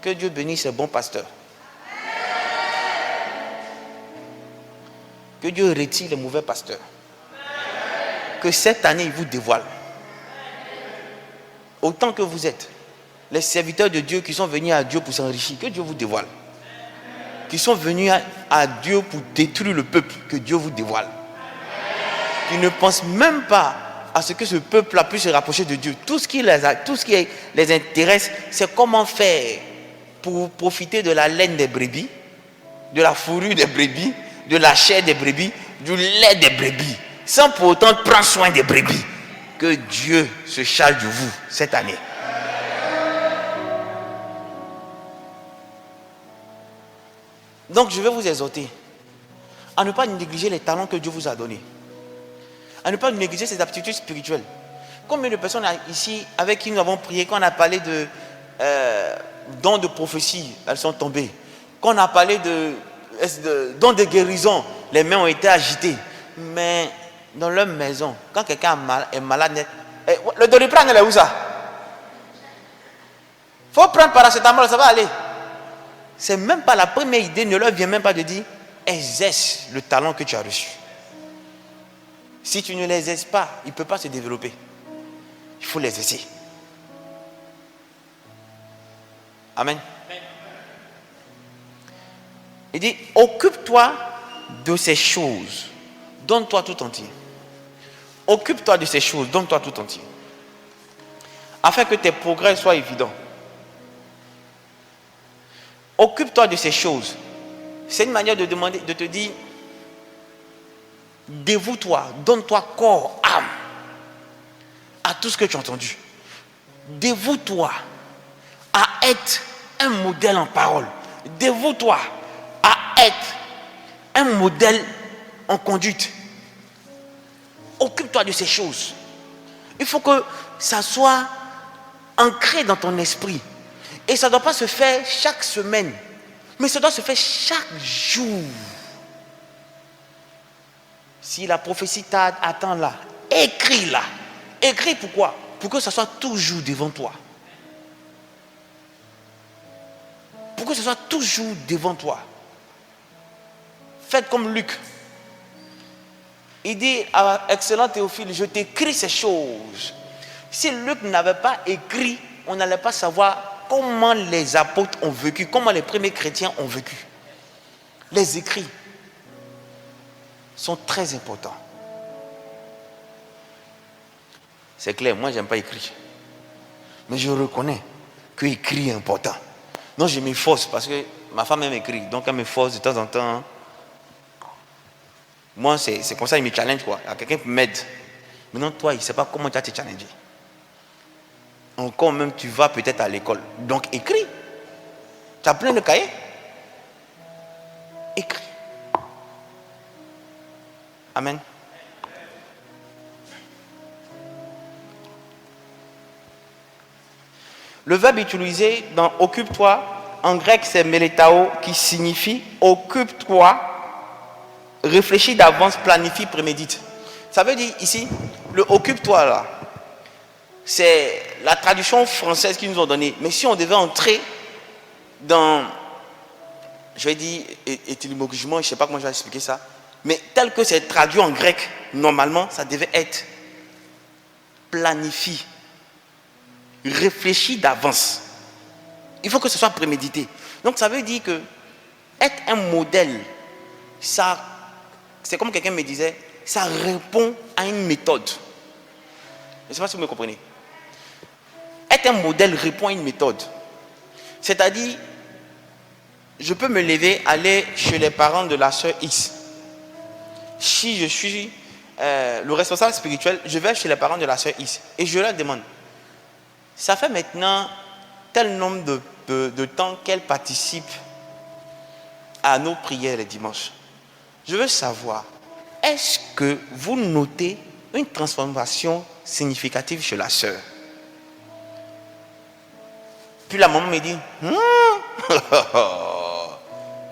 Que Dieu bénisse ce bon pasteur. Que Dieu retire les mauvais pasteurs. Que cette année, il vous dévoile. Autant que vous êtes, les serviteurs de Dieu qui sont venus à Dieu pour s'enrichir, que Dieu vous dévoile. Qui sont venus à Dieu pour détruire le peuple, que Dieu vous dévoile. Qui ne pensent même pas à ce que ce peuple-là puisse se rapprocher de Dieu. Tout ce qui les intéresse, c'est comment faire pour profiter de la laine des brebis, de la fourrure des brebis, de la chair des brebis, du lait des brebis, sans pour autant prendre soin des brebis. Que Dieu se charge de vous cette année. Donc je vais vous exhorter à ne pas négliger les talents que Dieu vous a donnés, à ne pas négliger ses aptitudes spirituelles. Combien de personnes ici avec qui nous avons prié, quand on a parlé de dons de prophétie, elles sont tombées. Quand on a parlé de dons de guérison, les mains ont été agitées. Mais dans leur maison, quand quelqu'un est malade, le Doliprane, elle est où ça? Il faut prendre paracétamol, ça va aller. C'est même pas la première idée, ne leur vient même pas de dire exerce le talent que tu as reçu. Si tu ne l'exerces pas, il ne peut pas se développer. Il faut l'exercer. Amen. Il dit, occupe-toi de ces choses, donne-toi tout entier. Occupe-toi de ces choses, donne-toi tout entier. Afin que tes progrès soient évidents. Occupe-toi de ces choses. C'est une manière de demander, de te dire, dévoue-toi, donne-toi corps, âme à tout ce que tu as entendu. Dévoue-toi à être un modèle en parole. Dévoue-toi à être un modèle en conduite. Occupe-toi de ces choses. Il faut que ça soit ancré dans ton esprit. Et ça ne doit pas se faire chaque semaine, mais ça doit se faire chaque jour. Si la prophétie t'attend là, écris-la. Écris pourquoi? Pour que ça soit toujours devant toi. Pour que ce soit toujours devant toi. Faites comme Luc. Il dit à excellent Théophile, je t'écris ces choses. Si Luc n'avait pas écrit, on n'allait pas savoir comment les apôtres ont vécu, comment les premiers chrétiens ont vécu. Les écrits sont très importants. C'est clair, moi j'aime pas écrire. Mais je reconnais que écrire est important. Donc je m'efforce parce que ma femme aime écrire. Donc elle m'efforce de temps en temps. Moi c'est comme ça, il me challenge quoi. Il y a quelqu'un qui m'aide. Maintenant toi, il ne sait pas comment tu vas te challenger. Encore même tu vas peut-être à l'école. Donc écris. Tu as plein de cahiers. Écris. Amen. Le verbe utilisé dans occupe-toi, en grec c'est meletao, qui signifie occupe-toi, réfléchis d'avance, planifie, prémédite. Ça veut dire ici, le occupe-toi là, c'est la traduction française qu'ils nous ont donnée. Mais si on devait entrer dans, je vais dire étymologiquement, je ne sais pas comment je vais expliquer ça, mais tel que c'est traduit en grec, normalement, ça devait être planifie. Réfléchis d'avance. Il faut que ce soit prémédité. Donc ça veut dire que être un modèle, ça, c'est comme quelqu'un me disait, ça répond à une méthode. Je ne sais pas si vous me comprenez. Être un modèle répond à une méthode. C'est-à-dire, je peux me lever, aller chez les parents de la sœur X. Si je suis le responsable spirituel, je vais chez les parents de la sœur X et je leur demande, ça fait maintenant tel nombre de temps qu'elle participe à nos prières les dimanches, je veux savoir, est-ce que vous notez une transformation significative chez la sœur? Puis la maman me dit,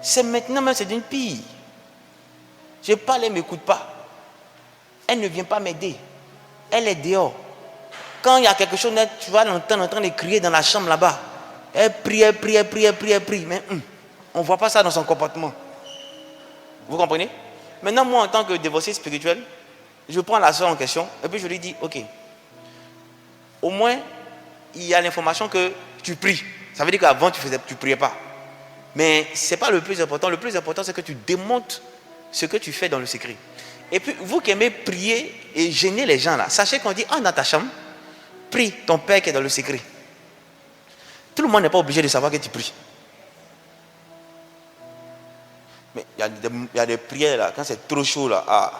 c'est maintenant même, c'est d'une pire. Je parle, elle ne m'écoute pas. Elle ne vient pas m'aider. Elle est dehors. Quand il y a quelque chose, tu vas l'entendre en train de crier dans la chambre là-bas. Elle prie, elle prie, elle prie, elle prie, elle prie. Mais on ne voit pas ça dans son comportement. Vous comprenez? Maintenant, moi, en tant que dévotier spirituel, je prends la soeur en question et puis je lui dis, ok, au moins, il y a l'information que tu pries. Ça veut dire qu'avant, tu ne priais pas. Mais ce n'est pas le plus important. Le plus important, c'est que tu démontres ce que tu fais dans le secret. Et puis, vous qui aimez prier et gêner les gens là, sachez qu'on dit, dans ta chambre, prie ton Père qui est dans le secret. Tout le monde n'est pas obligé de savoir que tu pries. Mais il y a des prières là, quand c'est trop chaud là,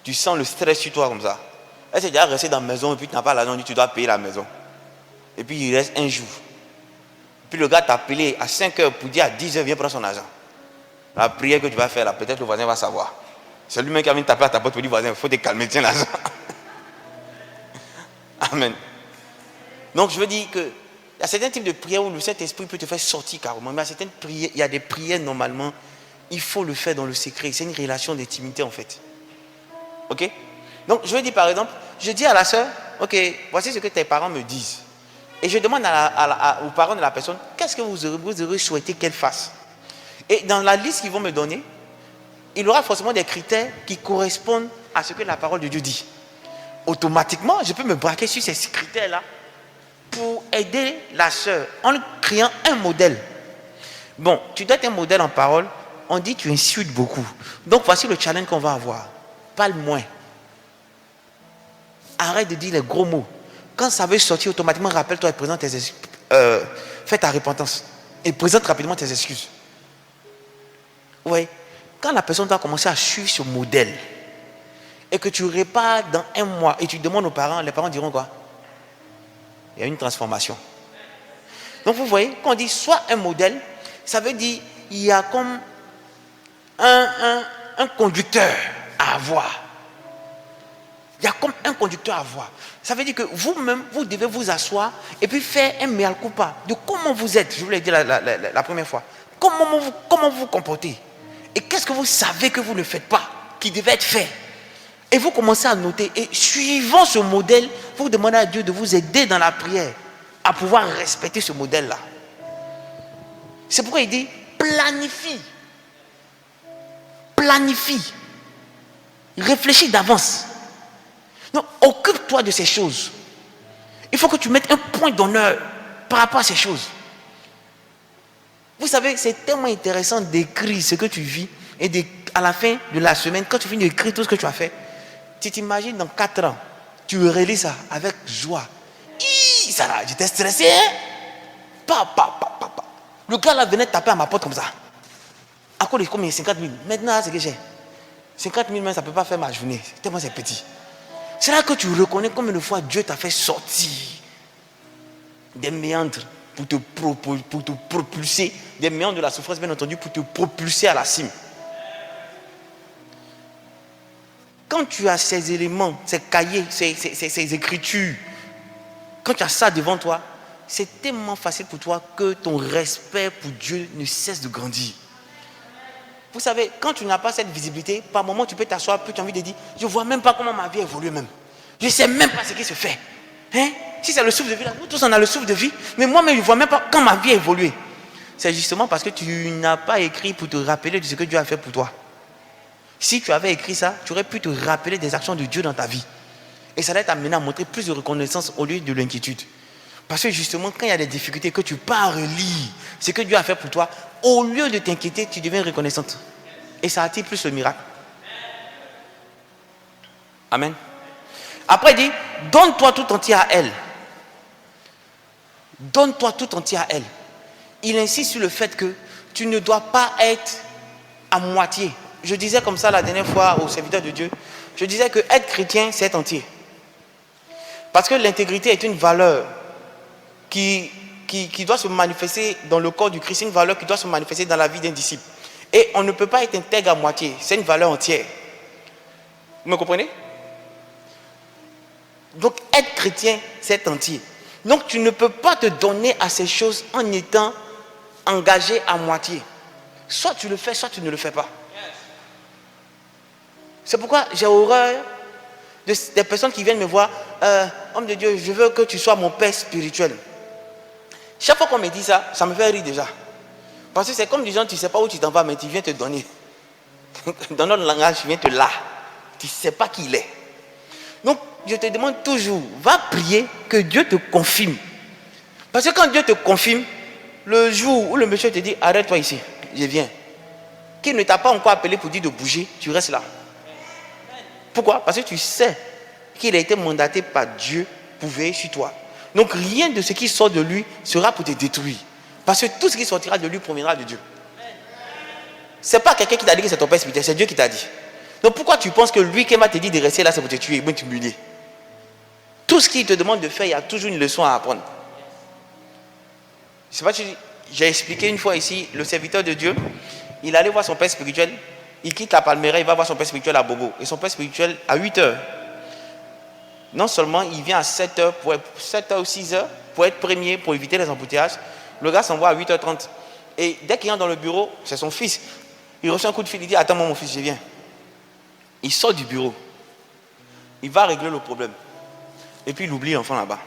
tu sens le stress sur toi comme ça. Elle s'est déjà restée dans la maison et puis tu n'as pas l'argent, tu dois payer la maison. Et puis il reste un jour. Puis le gars t'a appelé à 5 h pour dire à 10 h, viens prendre son argent. La prière que tu vas faire là, peut-être le voisin va savoir. C'est lui-même qui a venu taper à ta porte pour dire, voisin, il faut te calmer, tiens l'argent. Amen. Donc je veux dire que il y a certains types de prières où le Saint-Esprit peut te faire sortir carrément. Mais il y a des prières normalement, il faut le faire dans le secret. C'est une relation d'intimité en fait. Ok? Donc je veux dire par exemple, je dis à la soeur, ok, voici ce que tes parents me disent. Et je demande aux parents de la personne, qu'est-ce que vous aurez souhaité qu'elle fasse? Et dans la liste qu'ils vont me donner, il y aura forcément des critères qui correspondent à ce que la parole de Dieu dit. Automatiquement, je peux me braquer sur ces critères-là pour aider la sœur en créant un modèle. Bon, tu dois être un modèle en parole. On dit tu insultes beaucoup. Donc voici le challenge qu'on va avoir. Parle moins. Arrête de dire les gros mots. Quand ça veut sortir automatiquement, rappelle-toi et présente tes excuses. Fais ta repentance et présente rapidement tes excuses. Oui. Quand la personne doit commencer à suivre ce modèle et que tu répares dans un mois et tu demandes aux parents, les parents diront quoi? Il y a une transformation. Donc vous voyez, quand on dit soit un modèle, ça veut dire il y a comme un conducteur à avoir. Il y a comme un conducteur à avoir. Ça veut dire que vous-même, vous devez vous asseoir et puis faire un mea culpa de comment vous êtes. Je vous l'ai dit la première fois. Comment vous comportez. Et qu'est-ce que vous savez que vous ne faites pas, qui devait être fait. Et vous commencez à noter. Et suivant ce modèle, vous demandez à Dieu de vous aider dans la prière à pouvoir respecter ce modèle-là. C'est pourquoi il dit planifie. Planifie. Réfléchis d'avance. Donc, occupe-toi de ces choses. Il faut que tu mettes un point d'honneur par rapport à ces choses. Vous savez, c'est tellement intéressant d'écrire ce que tu vis et à la fin de la semaine, quand tu finis d'écrire tout ce que tu as fait, tu t'imagines dans 4 ans, tu relis ça avec joie. Ça là, j'étais stressé. Le gars là venait taper à ma porte comme ça. À cause de combien? 50 000. Maintenant, c'est que j'ai. 50 000, même, ça ne peut pas faire ma journée. Tellement c'est petit. C'est là que tu reconnais combien de fois Dieu t'a fait sortir des méandres pour te propulser, des méandres de la souffrance, bien entendu, pour te propulser à la cime. Quand tu as ces éléments, ces cahiers, ces écritures, quand tu as ça devant toi, c'est tellement facile pour toi que ton respect pour Dieu ne cesse de grandir. Vous savez, quand tu n'as pas cette visibilité, par moment tu peux t'asseoir, puis tu as envie de dire, je ne vois même pas comment ma vie évolue même. Je ne sais même pas ce qui se fait. Hein? Si c'est le souffle de vie, là, nous tous on a le souffle de vie, mais moi-même je ne vois même pas quand ma vie a évolué. C'est justement parce que tu n'as pas écrit pour te rappeler de ce que Dieu a fait pour toi. Si tu avais écrit ça, tu aurais pu te rappeler des actions de Dieu dans ta vie. Et ça va t'amener à montrer plus de reconnaissance au lieu de l'inquiétude. Parce que justement, quand il y a des difficultés, que tu pars relire ce que Dieu a fait pour toi, au lieu de t'inquiéter, tu deviens reconnaissante. Et ça attire plus le miracle. Amen. Après, il dit, donne-toi tout entier à elle. Donne-toi tout entier à elle. Il insiste sur le fait que tu ne dois pas être à moitié. Je disais comme ça la dernière fois aux serviteurs de Dieu, je disais que être chrétien, c'est être entier. Parce que l'intégrité est une valeur qui qui doit se manifester dans le corps du Christ, c'est une valeur qui doit se manifester dans la vie d'un disciple. Et on ne peut pas être intègre à moitié, c'est une valeur entière. Vous me comprenez? Donc être chrétien, c'est entier. Donc tu ne peux pas te donner à ces choses en étant engagé à moitié. Soit tu le fais, soit tu ne le fais pas. C'est pourquoi j'ai horreur des personnes qui viennent me voir. Homme de Dieu, je veux que tu sois mon père spirituel. Chaque fois qu'on me dit ça, ça me fait rire déjà. Parce que c'est comme disant, tu ne sais pas où tu t'en vas, mais tu viens te donner. Dans notre langage, tu viens te là. Tu ne sais pas qui il est. Donc, je te demande toujours, va prier que Dieu te confirme. Parce que quand Dieu te confirme, le jour où le monsieur te dit, arrête-toi ici, je viens. Qu'il ne t'a pas encore appelé pour dire de bouger, tu restes là. Pourquoi? Parce que tu sais qu'il a été mandaté par Dieu pour veiller sur toi. Donc rien de ce qui sort de lui sera pour te détruire. Parce que tout ce qui sortira de lui proviendra de Dieu. Ce n'est pas quelqu'un qui t'a dit que c'est ton père spirituel, c'est Dieu qui t'a dit. Donc pourquoi tu penses que lui qui m'a te dit de rester là, c'est pour te tuer et bien t'humilier? Tout ce qu'il te demande de faire, il y a toujours une leçon à apprendre. Je sais pas si j'ai expliqué une fois ici, le serviteur de Dieu, il allait voir son père spirituel, il quitte la Palmeraie, il va voir son père spirituel à Bobo. Et son père spirituel à 8 heures. Non seulement il vient à 7 heures, 7 heures ou 6 heures, pour être premier, pour éviter les embouteillages. Le gars s'envoie à 8h30. Et dès qu'il entre dans le bureau, c'est son fils. Il reçoit un coup de fil, il dit, attends-moi mon fils, je viens. Il sort du bureau. Il va régler le problème. Et puis il oublie l'enfant là-bas.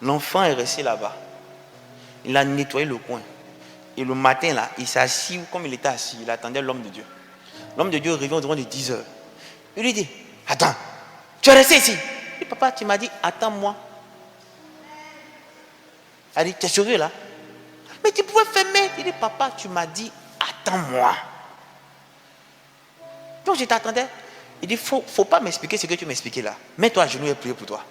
L'enfant est resté là-bas. Il a nettoyé le coin. Et le matin là, il s'est assis comme il était assis. Il attendait l'homme de Dieu. L'homme de Dieu revient environ de 10 heures. Il lui dit, attends, tu es resté ici. Il dit, papa, tu m'as dit, attends-moi. Elle dit, tu es sérieux là? Mais tu pouvais fermer. Il dit, papa, tu m'as dit, attends-moi. Donc je t'attendais. Il dit, faut pas m'expliquer ce que tu m'expliquais là. Mets-toi à genoux et prie pour toi.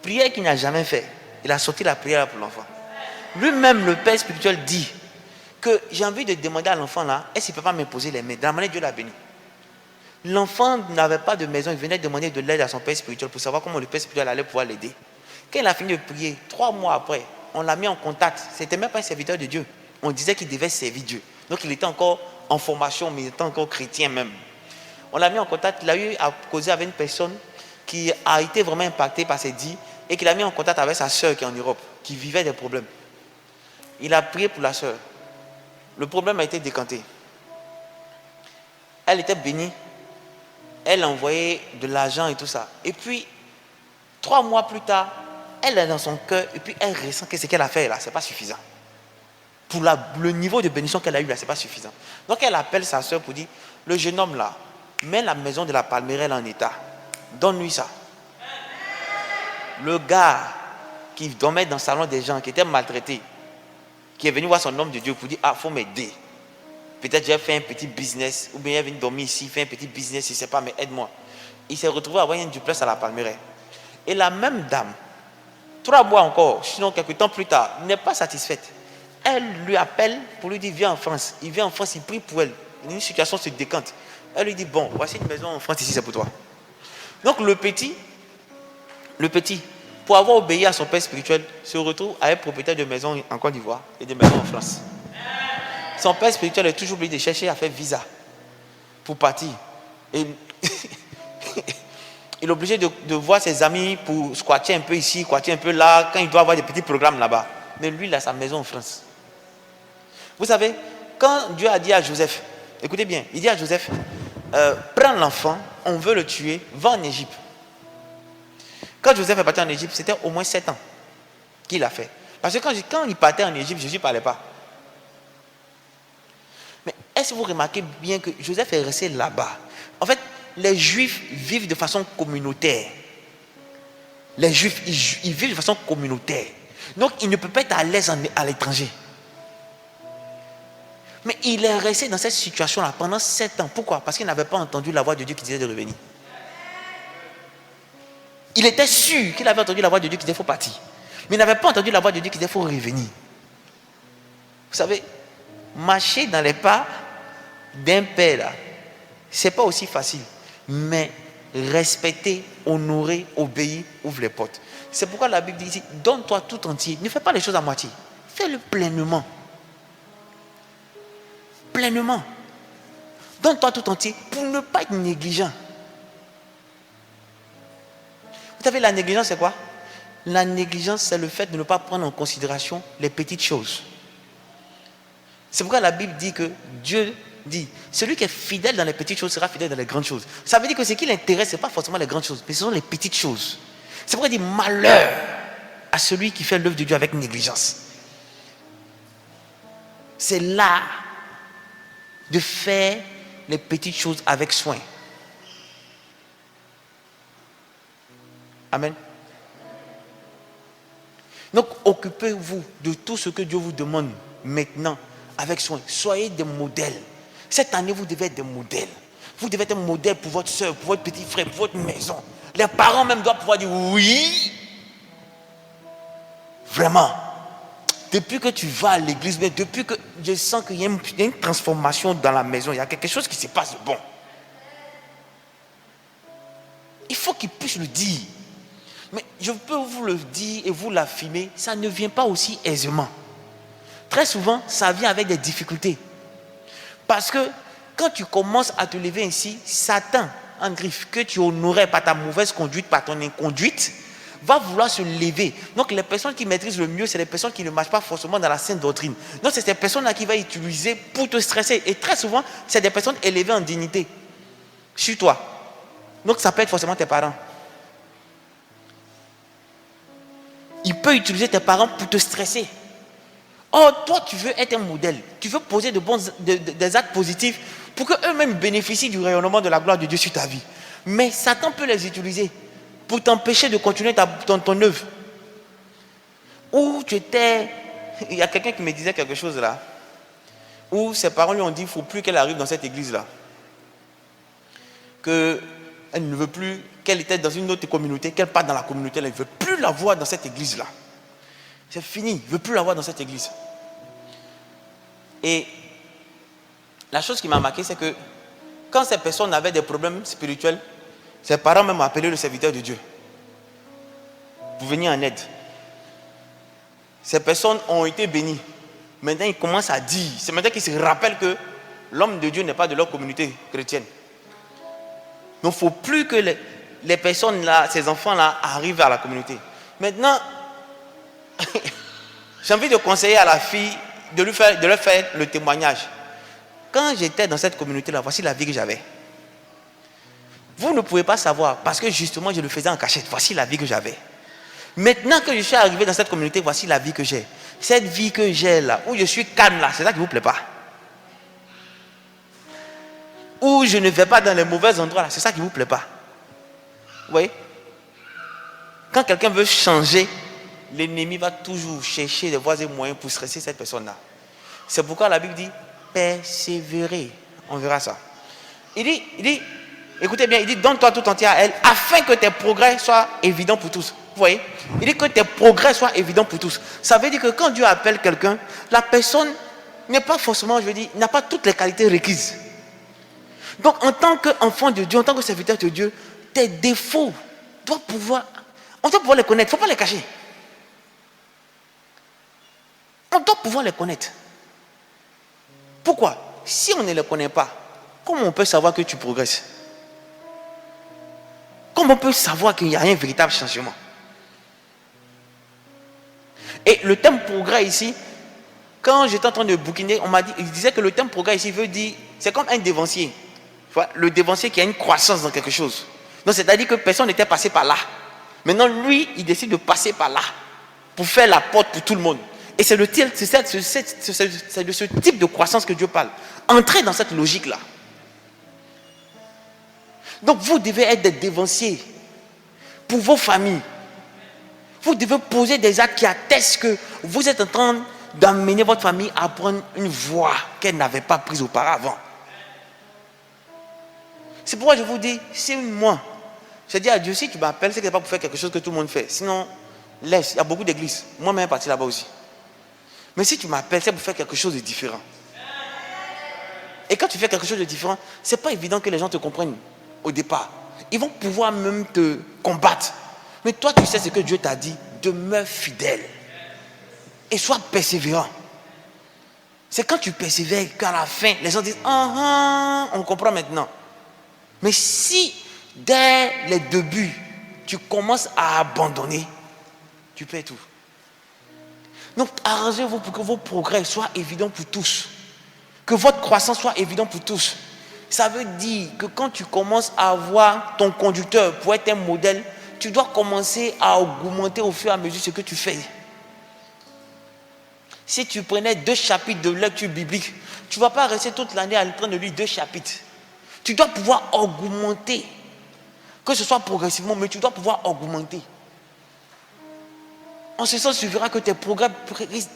Prière qu'il n'a jamais fait. Il a sorti la prière pour l'enfant. Lui-même, le père spirituel dit que j'ai envie de demander à l'enfant là, est-ce qu'il ne peut pas m'imposer les mains? Dans la manière Dieu l'a béni. L'enfant n'avait pas de maison, il venait demander de l'aide à son père spirituel pour savoir comment le père spirituel allait pouvoir l'aider. Quand il a fini de prier, 3 mois après, on l'a mis en contact. C'était même pas un serviteur de Dieu. On disait qu'il devait servir Dieu. Donc il était encore en formation, mais il était encore chrétien même. On l'a mis en contact, il a eu à causer avec une personne qui a été vraiment impactée par ses dits et qu'il a mis en contact avec sa soeur qui est en Europe, qui vivait des problèmes. Il a prié pour la soeur. Le problème a été décanté. Elle était bénie. Elle a envoyé de l'argent et tout ça. Et puis, 3 mois plus tard, elle est dans son cœur et puis elle ressent que ce qu'elle a fait là, ce n'est pas suffisant. Pour le niveau de bénédiction qu'elle a eu là, ce n'est pas suffisant. Donc elle appelle sa soeur pour dire, le jeune homme là, mets la maison de la Palmeraie en état. Donne-lui ça. Le gars qui dormait dans le salon des gens, qui était maltraité, qui est venu voir son homme de Dieu pour dire, ah, il faut m'aider. Peut-être j'ai fait un petit business, ou bien il est venu dormir ici, fait un petit business, je ne sais pas, mais aide-moi. Il s'est retrouvé à avoir un duplex à la Palmeraie. Et la même dame, 3 mois encore, sinon quelques temps plus tard, n'est pas satisfaite. Elle lui appelle pour lui dire, viens en France. Il vient en France, il prie pour elle. Une situation se décante. Elle lui dit, bon, voici une maison en France, ici c'est pour toi. Donc le petit, pour avoir obéi à son père spirituel, se retrouve à être propriétaire de maisons en Côte d'Ivoire et de maisons en France. Son père spirituel est toujours obligé de chercher à faire visa pour partir. Et il est obligé de voir ses amis pour squatter un peu ici, squatter un peu là, quand il doit avoir des petits programmes là-bas. Mais lui, il a sa maison en France. Vous savez, quand Dieu a dit à Joseph, écoutez bien, il dit à Joseph, prends l'enfant, on veut le tuer, va en Égypte. Quand Joseph est parti en Égypte, c'était au moins 7 ans qu'il a fait. Parce que quand il partait en Égypte, Jésus ne parlait pas. Mais est-ce que vous remarquez bien que Joseph est resté là-bas? En fait, les Juifs vivent de façon communautaire. Les Juifs, ils vivent de façon communautaire. Donc, il ne peut pas être à l'aise à l'étranger. Mais il est resté dans cette situation-là pendant 7 ans. Pourquoi? Parce qu'il n'avait pas entendu la voix de Dieu qui disait de revenir. Il était sûr qu'il avait entendu la voix de Dieu qui disait qu'il faut partir. Mais il n'avait pas entendu la voix de Dieu qui disait qu'il faut revenir. Vous savez, marcher dans les pas d'un père, ce n'est pas aussi facile. Mais respecter, honorer, obéir, ouvre les portes. C'est pourquoi la Bible dit ici, donne-toi tout entier. Ne fais pas les choses à moitié. Fais-le pleinement. Pleinement. Donne-toi tout entier pour ne pas être négligent. Vous savez, la négligence, c'est quoi? La négligence, c'est le fait de ne pas prendre en considération les petites choses. C'est pourquoi la Bible dit que Dieu dit, celui qui est fidèle dans les petites choses sera fidèle dans les grandes choses. Ça veut dire que ce qui l'intéresse, ce n'est pas forcément les grandes choses, mais ce sont les petites choses. C'est pourquoi il dit, malheur à celui qui fait l'œuvre de Dieu avec négligence. C'est là de faire les petites choses avec soin. Amen. Donc, occupez-vous de tout ce que Dieu vous demande maintenant avec soin. Soyez des modèles. Cette année, vous devez être des modèles. Vous devez être un modèle pour votre soeur, pour votre petit frère, pour votre maison. Les parents même doivent pouvoir dire oui. Vraiment. Depuis que tu vas à l'église, mais depuis que je sens qu'il y a une transformation dans la maison, il y a quelque chose qui se passe de bon. Il faut qu'ils puissent le dire. Mais je peux vous le dire et vous l'affirmer, ça ne vient pas aussi aisément. Très souvent, ça vient avec des difficultés. Parce que quand tu commences à te lever ainsi, Satan, en griffe, que tu honorais par ta mauvaise conduite, par ton inconduite, va vouloir se lever. Donc les personnes qui maîtrisent le mieux, c'est les personnes qui ne marchent pas forcément dans la sainte doctrine. Donc c'est ces personnes-là qui va utiliser pour te stresser. Et très souvent, c'est des personnes élevées en dignité sur toi. Donc ça peut être forcément tes parents. Il peut utiliser tes parents pour te stresser. Or, toi, tu veux être un modèle. Tu veux poser des actes positifs pour qu'eux-mêmes bénéficient du rayonnement de la gloire de Dieu sur ta vie. Mais Satan peut les utiliser pour t'empêcher de continuer ton œuvre. Où tu étais... Il y a quelqu'un qui me disait quelque chose là. Où ses parents lui ont dit, il ne faut plus qu'elle arrive dans cette église-là. Qu'elle ne veut plus, qu'elle était dans une autre communauté, qu'elle parte dans la communauté, elle ne veut plus la voir dans cette église-là. C'est fini, il ne veut plus la voir dans cette église. Et la chose qui m'a marqué, c'est que quand ces personnes avaient des problèmes spirituels, ses parents même ont appelé le serviteur de Dieu pour venir en aide. Ces personnes ont été bénies. Maintenant, ils commencent à dire, c'est maintenant qu'ils se rappellent que l'homme de Dieu n'est pas de leur communauté chrétienne. Donc, il ne faut plus que les personnes là, ces enfants-là, arrivent à la communauté. Maintenant, j'ai envie de conseiller à la fille de leur faire le témoignage. Quand j'étais dans cette communauté-là, voici la vie que j'avais. Vous ne pouvez pas savoir, parce que justement, je le faisais en cachette. Voici la vie que j'avais. Maintenant que je suis arrivé dans cette communauté, voici la vie que j'ai. Cette vie que j'ai là, où je suis calme là, c'est ça qui ne vous plaît pas. Où je ne vais pas dans les mauvais endroits là, c'est ça qui ne vous plaît pas. Vous voyez? Quand quelqu'un veut changer, l'ennemi va toujours chercher des voies et moyens pour stresser cette personne-là. C'est pourquoi la Bible dit persévérer. On verra ça. Il dit, écoutez bien, il dit donne-toi tout entier à elle afin que tes progrès soient évidents pour tous. Vous voyez? Il dit que tes progrès soient évidents pour tous. Ça veut dire que quand Dieu appelle quelqu'un, la personne n'est pas forcément, je veux dire, n'a pas toutes les qualités requises. Donc en tant qu'enfant de Dieu, en tant que serviteur de Dieu, tes défauts, on doit pouvoir les connaître, il ne faut pas les cacher. On doit pouvoir les connaître. Pourquoi? Si on ne les connaît pas, comment on peut savoir que tu progresses? Comment on peut savoir qu'il y a un véritable changement? Et le terme progrès ici, quand j'étais en train de bouquiner, il disait que le terme progrès ici veut dire, c'est comme un dévancier. Tu vois, le dévancier qui a une croissance dans quelque chose. Donc c'est-à-dire que personne n'était passé par là. Maintenant, lui, il décide de passer par là pour faire la porte pour tout le monde. Et c'est de ce type de croissance que Dieu parle. Entrez dans cette logique-là. Donc vous devez être des dévanciers pour vos familles. Vous devez poser des actes qui attestent que vous êtes en train d'amener votre famille à prendre une voie qu'elle n'avait pas prise auparavant. C'est pourquoi je vous dis, c'est moi. Je dis à Dieu, si tu m'appelles, c'est que ce n'est pas pour faire quelque chose que tout le monde fait. Sinon, laisse, il y a beaucoup d'églises. Moi-même, parti là-bas aussi. Mais si tu m'appelles, c'est pour faire quelque chose de différent. Et quand tu fais quelque chose de différent, ce n'est pas évident que les gens te comprennent au départ. Ils vont pouvoir même te combattre. Mais toi, tu sais ce que Dieu t'a dit. Demeure fidèle. Et sois persévérant. C'est quand tu persévères qu'à la fin, les gens disent on comprend maintenant. Mais si, dès les débuts, tu commences à abandonner, tu perds tout. Donc, arrangez-vous pour que vos progrès soient évidents pour tous. Que votre croissance soit évidente pour tous. Ça veut dire que quand tu commences à voir ton conducteur pour être un modèle, tu dois commencer à augmenter au fur et à mesure ce que tu fais. Si tu prenais 2 chapitres de lecture biblique, tu ne vas pas rester toute l'année en train de lire 2 chapitres. Tu dois pouvoir augmenter. Que ce soit progressivement, mais tu dois pouvoir augmenter. En ce sens, tu verras que tes progrès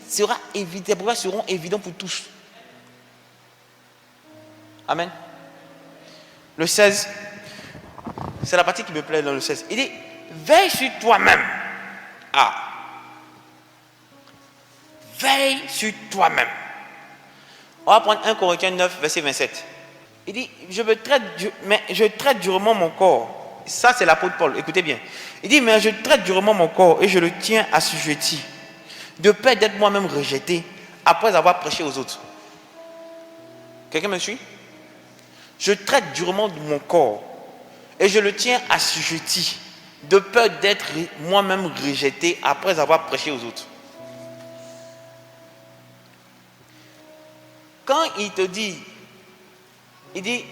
seront évidents pour tous. Amen. Le 16, c'est la partie qui me plaît dans le 16. Il dit, veille sur toi-même. Veille sur toi-même. On va prendre 1 Corinthiens 9, verset 27. Il dit, je traite durement mon corps. Ça, c'est l'apôtre Paul. Écoutez bien. Il dit, mais je traite durement mon corps et je le tiens assujetti, de peur d'être moi-même rejeté après avoir prêché aux autres. Quelqu'un me suit? Je traite durement de mon corps et je le tiens assujetti, de peur d'être moi-même rejeté après avoir prêché aux autres. Quand il te dit, il dit,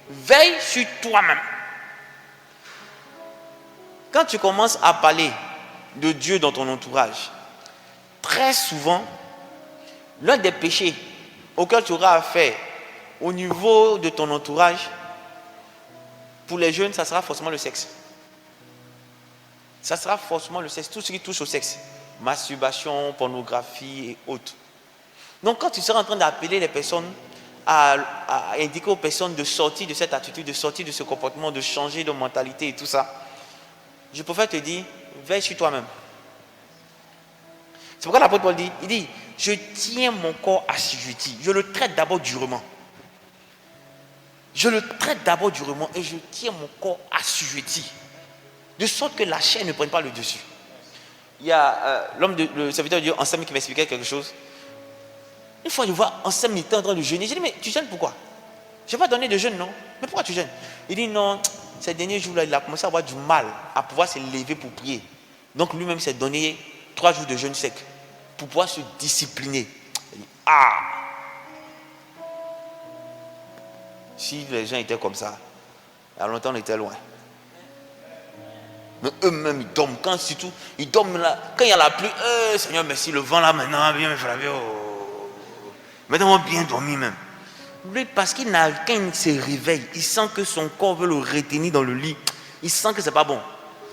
veille sur toi-même. Quand tu commences à parler de Dieu dans ton entourage, très souvent, l'un des péchés auxquels tu auras affaire au niveau de ton entourage, pour les jeunes, ça sera forcément le sexe. Ça sera forcément le sexe, tout ce qui touche au sexe. Masturbation, pornographie et autres. Donc quand tu seras en train d'appeler les personnes, à indiquer aux personnes de sortir de cette attitude, de sortir de ce comportement, de changer de mentalité et tout ça, je préfère te dire, veille sur toi-même. C'est pourquoi l'apôtre Paul dit, il dit, je tiens mon corps assujetti, je le traite d'abord durement. Je le traite d'abord durement et je tiens mon corps assujetti, de sorte que la chair ne prenne pas le dessus. Il y a le serviteur de Dieu, Anselme, qui m'expliquait quelque chose. Une fois, je vois Anselme, il était en train de jeûner. J'ai dit, mais tu jeûnes pourquoi? Je n'ai pas donné de jeûne, non? Mais pourquoi tu jeûnes? Il dit, non, ces derniers jours-là, il a commencé à avoir du mal à pouvoir se lever pour prier. Donc lui-même s'est donné 3 jours de jeûne sec pour pouvoir se discipliner. Il dit, si les gens étaient comme ça, il y a longtemps on était loin. Mais eux-mêmes, ils dorment. Surtout, ils dorment là. Quand il y a la pluie, Seigneur, merci, le vent là maintenant, bien me frapper. Maintenant, on va bien dormir même. Lui, parce qu'il n'a, quand il se réveille, il sent que son corps veut le retenir dans le lit. Il sent que ce n'est pas bon.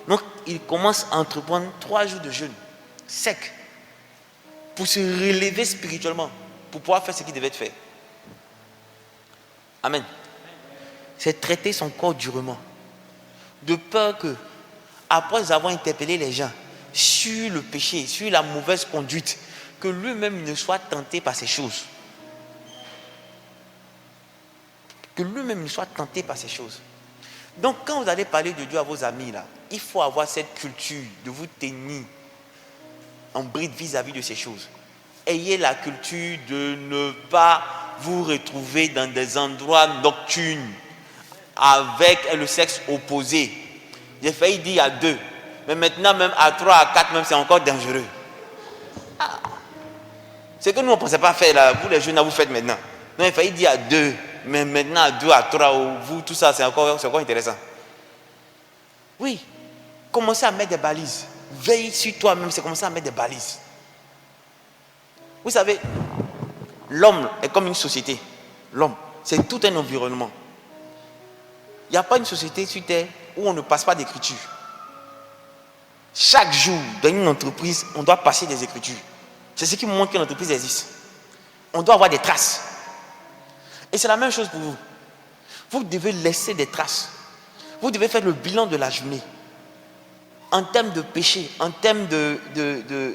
Donc, il commence à entreprendre 3 jours de jeûne sec pour se relever spirituellement, pour pouvoir faire ce qu'il devait faire. Amen. C'est traiter son corps durement, de peur que, après avoir interpellé les gens sur le péché, sur la mauvaise conduite, que lui-même ne soit tenté par ces choses. Que lui-même ne soit tenté par ces choses. Donc, quand vous allez parler de Dieu à vos amis, là, il faut avoir cette culture de vous tenir en bride vis-à-vis de ces choses. Ayez la culture de ne pas vous retrouver dans des endroits nocturnes avec le sexe opposé. J'ai failli dire à 2, mais maintenant même à 3, à 4 même, c'est encore dangereux. C'est que nous on ne pensait pas faire là, vous les jeunes, vous faites maintenant. Non, il failli dire à 2, mais maintenant à 2, à 3, vous, tout ça, c'est encore intéressant. Oui, commencez à mettre des balises. Veille sur toi-même, c'est commencer à mettre des balises. Vous savez, l'homme est comme une société. L'homme, c'est tout un environnement. Il n'y a pas une société sur terre où on ne passe pas d'écriture. Chaque jour, dans une entreprise, on doit passer des écritures. C'est ce qui montre que l'entreprise existe. On doit avoir des traces. Et c'est la même chose pour vous. Vous devez laisser des traces. Vous devez faire le bilan de la journée. En termes de péché, en termes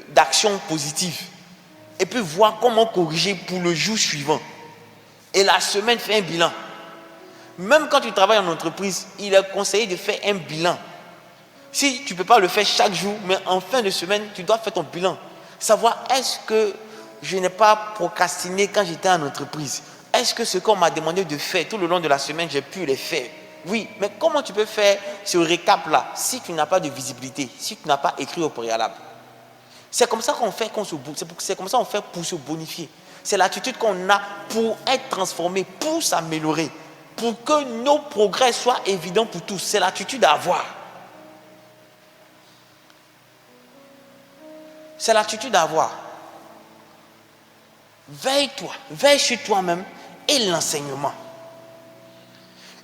d'action positive. Et puis voir comment corriger pour le jour suivant. Et la semaine, faire un bilan. Même quand tu travailles en entreprise, il est conseillé de faire un bilan. Si tu ne peux pas le faire chaque jour, mais en fin de semaine, tu dois faire ton bilan. Savoir, est-ce que je n'ai pas procrastiné quand j'étais en entreprise? Est-ce que ce qu'on m'a demandé de faire tout le long de la semaine, j'ai pu les faire? Oui, mais comment tu peux faire ce récap-là si tu n'as pas de visibilité, si tu n'as pas écrit au préalable? C'est comme ça qu'on fait, c'est comme ça qu'on fait pour se bonifier. C'est l'attitude qu'on a pour être transformé, pour s'améliorer, pour que nos progrès soient évidents pour tous. C'est l'attitude à avoir. C'est l'attitude à avoir. Veille-toi, veille sur toi-même et l'enseignement.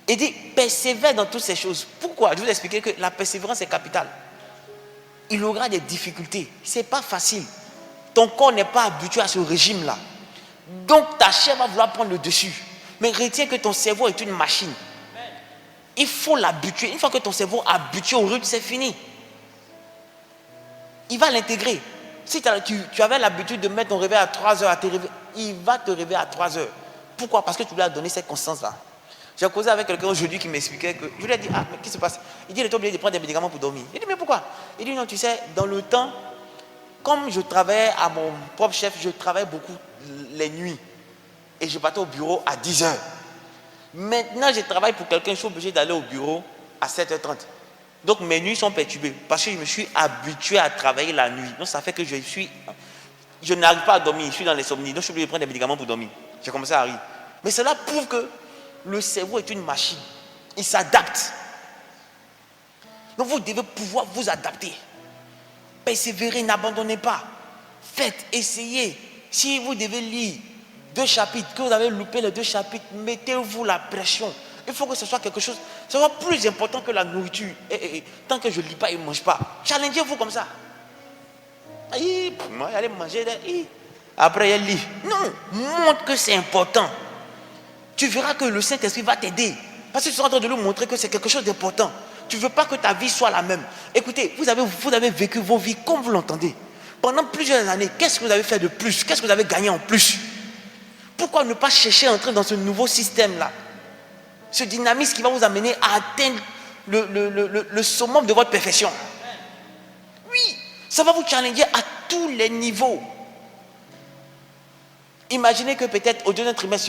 Et dit, persévère dans toutes ces choses. Pourquoi? Je vais vous expliquer que la persévérance est capitale. Il y aura des difficultés. Ce n'est pas facile. Ton corps n'est pas habitué à ce régime-là. Donc ta chair va vouloir prendre le dessus. Mais retiens que ton cerveau est une machine. Il faut l'habituer. Une fois que ton cerveau est habitué au rythme, c'est fini. Il va l'intégrer. Si tu avais l'habitude de mettre ton réveil à 3 heures, il va te réveiller à 3 heures. Pourquoi? Parce que tu lui as donné cette constance-là. J'ai causé avec quelqu'un aujourd'hui qui m'expliquait que... Je lui ai dit, ah, mais qu'est-ce qui se passe? Il dit, il est obligé de prendre des médicaments pour dormir. Il dit, mais pourquoi? Il dit, non, tu sais, dans le temps, comme je travaillais à mon propre chef, je travaillais beaucoup les nuits. Et je partais au bureau à 10 heures. Maintenant, je travaille pour quelqu'un, je suis obligé d'aller au bureau à 7h30. Donc, mes nuits sont perturbées parce que je me suis habitué à travailler la nuit. Donc, ça fait que je n'arrive pas à dormir, je suis dans l'insomnie. Donc, je suis obligé de prendre des médicaments pour dormir. J'ai commencé à rire. Mais cela prouve que le cerveau est une machine. Il s'adapte. Donc, vous devez pouvoir vous adapter. Persévérez, n'abandonnez pas. Faites, essayez. Si vous devez lire 2 chapitres, que vous avez loupé les 2 chapitres, mettez-vous la pression. Il faut que ce soit quelque chose, ce soit plus important que la nourriture. Tant que je ne lis pas, il ne mange pas. Challengez-vous comme ça. Moi, j'allais manger. Après, elle lit. Non, montre que c'est important. Tu verras que le Saint-Esprit va t'aider. Parce que tu seras en train de lui montrer que c'est quelque chose d'important. Tu ne veux pas que ta vie soit la même. Écoutez, vous avez vécu vos vies comme vous l'entendez. Pendant plusieurs années, qu'est-ce que vous avez fait de plus? Qu'est-ce que vous avez gagné en plus? Pourquoi ne pas chercher à entrer dans ce nouveau système-là? Ce dynamisme qui va vous amener à atteindre le summum de votre perfection. Oui, ça va vous challenger à tous les niveaux. Imaginez que peut-être au deuxième trimestre,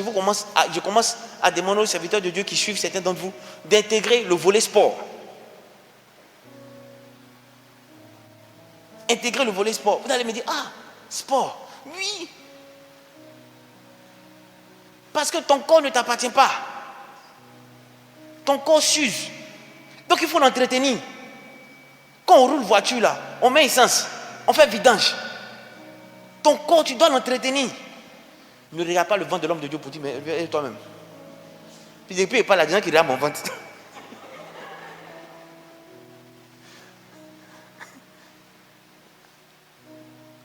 je commence à demander aux serviteurs de Dieu qui suivent certains d'entre vous d'intégrer le volet sport. Intégrer le volet sport. Vous allez me dire, ah, sport, oui. Parce que ton corps ne t'appartient pas. Ton corps s'use. Donc il faut l'entretenir. Quand on roule voiture là, on met essence, on fait vidange. Ton corps, tu dois l'entretenir. Ne regarde pas le ventre de l'homme de Dieu pour dire, mais toi-même. Puis depuis, il parle à des gens qui regardent mon ventre.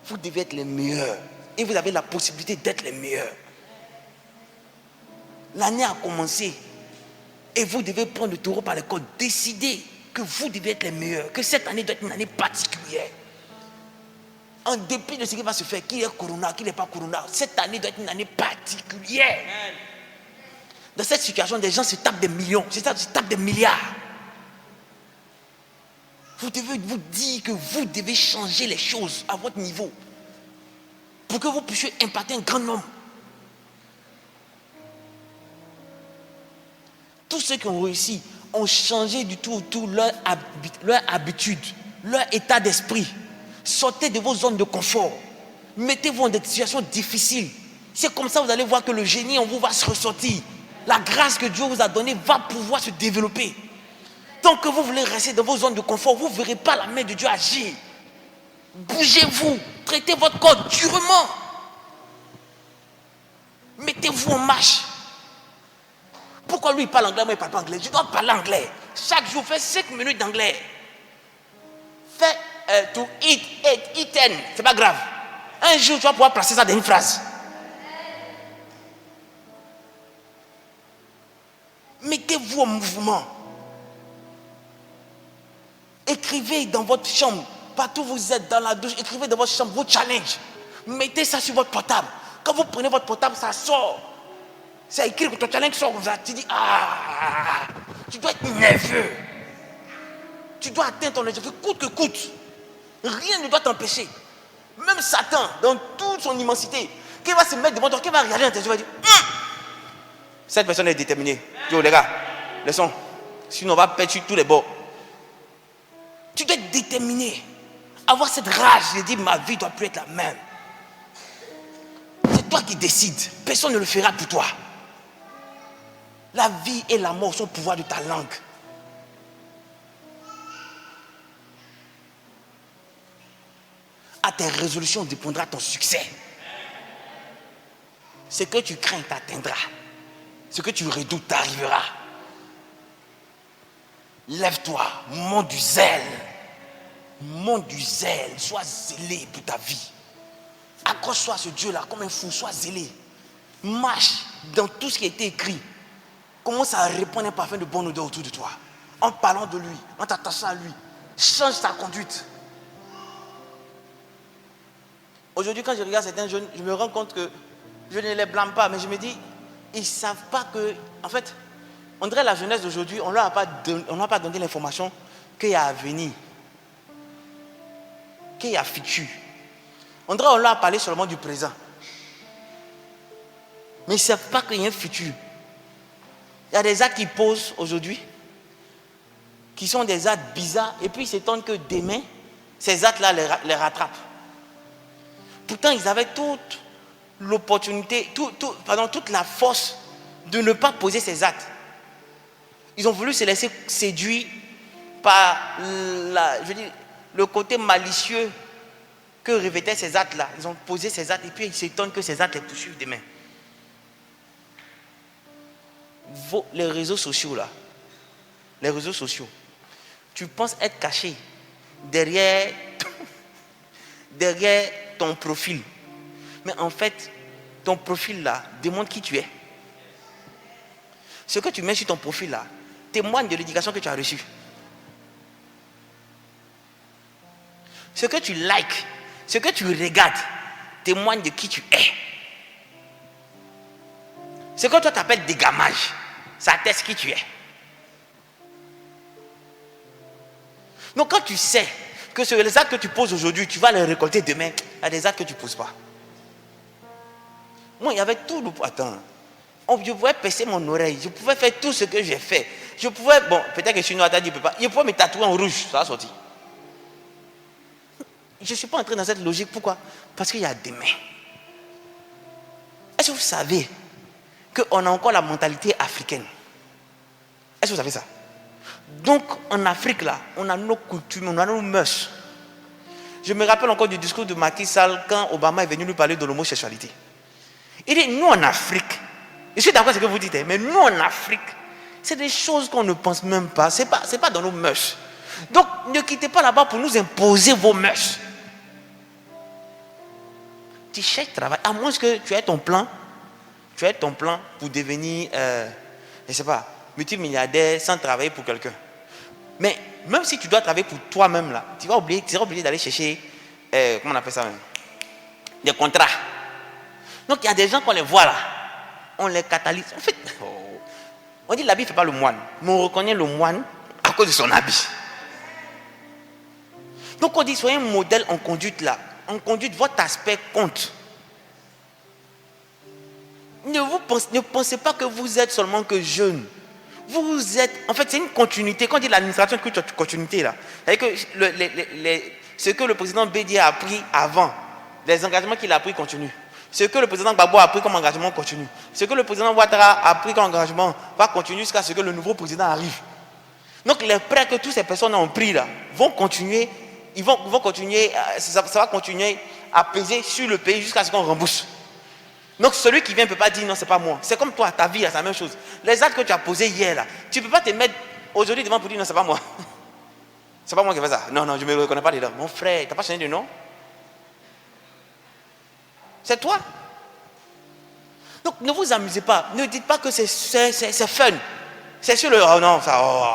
Vous devez être les meilleurs. Et vous avez la possibilité d'être les meilleurs. L'année a commencé. Et vous devez prendre le taureau par les cornes. Décider que vous devez être les meilleurs. Que cette année doit être une année particulière. En dépit de ce qui va se faire, qui est corona, qui n'est pas corona, cette année doit être une année particulière. Dans cette situation, des gens se tapent des millions, se tapent des milliards. Vous devez vous dire que vous devez changer les choses à votre niveau pour que vous puissiez impacter un grand nombre. Tous ceux qui ont réussi ont changé du tout au tout leur habitude, leur état d'esprit. Sortez de vos zones de confort. Mettez-vous dans des situations difficiles. C'est comme ça que vous allez voir que le génie en vous va se ressortir. La grâce que Dieu vous a donnée va pouvoir se développer. Tant que vous voulez rester dans vos zones de confort, vous ne verrez pas la main de Dieu agir. Bougez-vous. Traitez votre corps durement. Mettez-vous en marche. Pourquoi lui il parle anglais, moi il ne parle pas anglais? Je dois parler anglais. Chaque jour, fais 5 minutes d'anglais. Fais to eat, eaten. C'est pas grave. Un jour, tu vas pouvoir placer ça dans une phrase. Mettez-vous en mouvement. Écrivez dans votre chambre. Partout où vous êtes, dans la douche, écrivez dans votre chambre vos challenges. Mettez ça sur votre portable. Quand vous prenez votre portable, ça sort. C'est écrit que ton challenge sort comme ça. Tu dis, tu dois être nerveux. Tu dois atteindre ton objectif coûte que coûte. Rien ne doit t'empêcher. Même Satan, dans toute son immensité, qui va se mettre devant toi, qui va regarder dans tes yeux, va dire, cette personne est déterminée. Yo les gars, laissons. Sinon on va perdre sur tous les bords. Tu dois être déterminé. Avoir cette rage de dire, ma vie ne doit plus être la même. C'est toi qui décides. Personne ne le fera pour toi. La vie et la mort sont au pouvoir de ta langue. À tes résolutions dépendra ton succès. Ce que tu crains t'atteindra. Ce que tu redoutes t'arrivera. Lève-toi, monte du zèle. Monte du zèle. Sois zélé pour ta vie. Accroche-toi à ce Dieu-là comme un fou. Sois zélé. Marche dans tout ce qui a été écrit. Commence à répandre un parfum de bonne odeur autour de toi. En parlant de lui, en t'attachant à lui. Change ta conduite. Aujourd'hui, quand je regarde certains jeunes, je me rends compte que je ne les blâme pas, mais je me dis, ils ne savent pas que, en fait, on dirait la jeunesse d'aujourd'hui, on ne leur a pas donné l'information qu'il y a à venir, qu'il y a futur. On dirait qu'on leur a parlé seulement du présent. Mais ils ne savent pas qu'il y a un futur. Il y a des actes qu'ils posent aujourd'hui, qui sont des actes bizarres, et puis ils s'étonnent que demain, ces actes-là les rattrapent. Pourtant, ils avaient toute l'opportunité, toute la force de ne pas poser ces actes. Ils ont voulu se laisser séduire par le côté malicieux que revêtaient ces actes-là. Ils ont posé ces actes et puis ils s'étonnent que ces actes les poursuivent demain. Les réseaux sociaux là, tu penses être caché derrière ton profil. Mais en fait, ton profil là démontre qui tu es. Ce que tu mets sur ton profil là témoigne de l'éducation que tu as reçue. Ce que tu likes, ce que tu regardes témoigne de qui tu es. Ce que toi tu appelles dégamage, ça atteste qui tu es. Donc quand tu sais que sur les actes que tu poses aujourd'hui, tu vas les récolter demain, il y a des actes que tu ne poses pas. Moi, il y avait tout le... Attends. Je pouvais percer mon oreille, je pouvais faire tout ce que j'ai fait. Je pouvais... Bon, peut-être que je suis noir, je ne peux pas. Je pouvais me tatouer en rouge, ça va sortir. Je ne suis pas entré dans cette logique. Pourquoi? Parce qu'il y a demain. Est-ce que vous savez qu'on a encore la mentalité africaine? Est-ce que vous savez ça? Donc en Afrique là, on a nos coutumes, on a nos mœurs. Je me rappelle encore du discours de Macky Sall quand Obama est venu nous parler de l'homosexualité. Il dit, nous en Afrique, je suis d'accord avec ce que vous dites, mais nous en Afrique, c'est des choses qu'on ne pense même pas. C'est pas dans nos mœurs. Donc ne quittez pas là-bas pour nous imposer vos mœurs. Tu cherches travail, à moins que tu aies ton plan. Tu aies ton plan pour devenir, je ne sais pas, multimilliardaire sans travailler pour quelqu'un. Mais même si tu dois travailler pour toi-même, là, tu seras obligé d'aller chercher, comment on appelle ça même, des contrats. Donc il y a des gens qu'on les voit là, on les catalyse. En fait, on dit l'habit ne fait pas le moine, mais on reconnaît le moine à cause de son habit. Donc on dit soyez un modèle en conduite là. En conduite, votre aspect compte. Ne pensez pas que vous êtes seulement que jeune. Vous êtes, en fait, c'est une continuité. Quand on dit l'administration, c'est une continuité là. C'est-à-dire que ce que le président Bédié a appris avant, les engagements qu'il a pris continuent. Ce que le président Gbagbo a pris comme engagement continue. Ce que le président Ouattara a pris comme engagement va continuer jusqu'à ce que le nouveau président arrive. Donc les prêts que toutes ces personnes ont pris là vont continuer. Ils vont continuer, ça va continuer à peser sur le pays jusqu'à ce qu'on rembourse. Donc celui qui vient ne peut pas dire non, c'est pas moi. C'est comme toi, ta vie, c'est la même chose. Les actes que tu as posés hier là, tu ne peux pas te mettre aujourd'hui devant pour dire non, c'est pas moi. C'est pas moi qui fais ça. Non, je ne me reconnais pas dedans. Mon frère, tu n'as pas changé de nom? C'est toi. Donc ne vous amusez pas. Ne dites pas que c'est fun. C'est sur le oh non,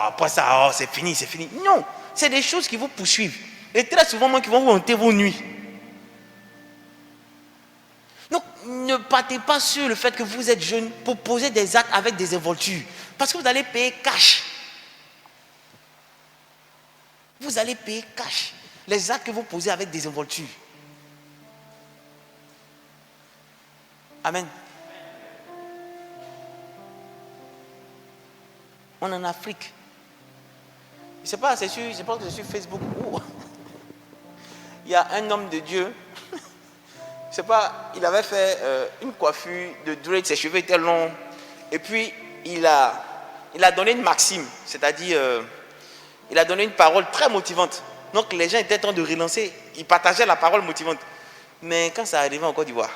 après ça, c'est fini, c'est fini. Non, c'est des choses qui vous poursuivent. Et très souvent, qui vont vous hanter vos nuits. Donc, ne partez pas sur le fait que vous êtes jeune pour poser des actes avec des involtures. Parce que vous allez payer cash. Vous allez payer cash les actes que vous posez avec des involtures. Amen. On est en Afrique. Je sais pas, je pense que c'est sur Facebook. Il y a un homme de Dieu. Je sais pas, il avait fait une coiffure de dread, ses cheveux étaient longs. Et puis, il a donné une maxime, c'est-à-dire, il a donné une parole très motivante. Donc, les gens étaient en train de relancer. Ils partageaient la parole motivante. Mais quand ça arrivait en Côte d'Ivoire,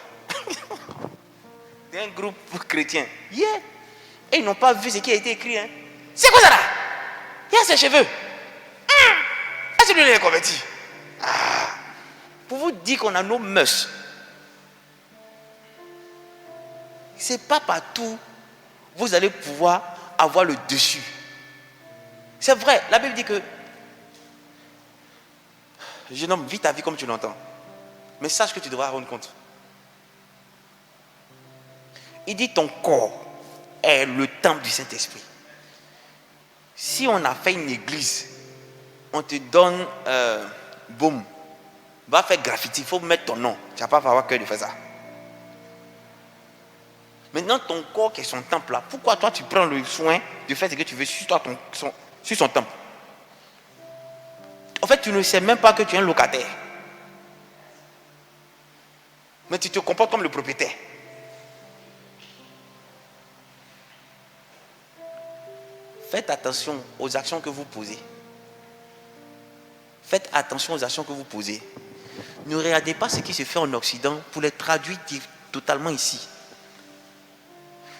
d'un groupe chrétien, et ils n'ont pas vu ce qui a été écrit. Hein. C'est quoi ça là? Il y a ses cheveux. Est-ce que lui est converti? Pour vous dire qu'on a nos mœurs. C'est pas partout vous allez pouvoir avoir le dessus. C'est vrai, la Bible dit que jeune homme, vis ta vie comme tu l'entends. Mais sache que tu devras rendre compte. Il dit ton corps est le temple du Saint-Esprit. Si on a fait une église, on te donne boum, va faire graffiti, il faut mettre ton nom. Tu n'as pas avoir cœur de faire ça. Maintenant, ton corps qui est son temple là, pourquoi toi tu prends le soin de faire ce que tu veux sur son temple? En fait, tu ne sais même pas que tu es un locataire. Mais tu te comportes comme le propriétaire. Faites attention aux actions que vous posez. Faites attention aux actions que vous posez. Ne regardez pas ce qui se fait en Occident pour les traduire totalement ici.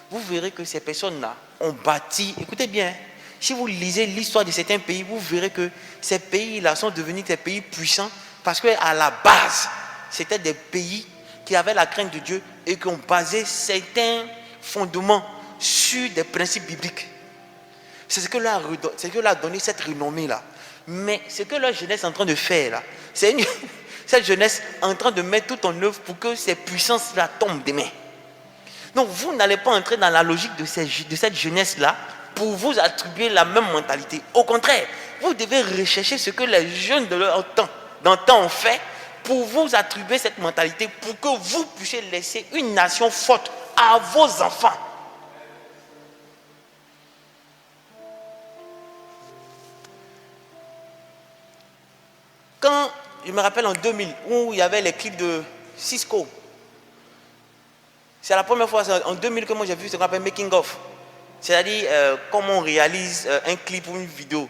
Vous verrez que ces personnes-là ont bâti, écoutez bien, si vous lisez l'histoire de certains pays, vous verrez que ces pays-là sont devenus des pays puissants parce qu'à la base, c'était des pays qui avaient la crainte de Dieu et qui ont basé certains fondements sur des principes bibliques. C'est ce que leur a donné cette renommée-là. Mais ce que leur jeunesse est en train de faire, là, c'est cette jeunesse en train de mettre tout en œuvre pour que ces puissances-là tombent des mains. Donc vous n'allez pas entrer dans la logique de cette jeunesse-là pour vous attribuer la même mentalité. Au contraire, vous devez rechercher ce que les jeunes de leur temps, ont fait pour vous attribuer cette mentalité, pour que vous puissiez laisser une nation forte à vos enfants. Quand, je me rappelle en 2000, où il y avait les clips de Cisco, c'est la première fois en 2000 que moi j'ai vu ce qu'on appelle making of. C'est-à-dire comment on réalise un clip ou une vidéo.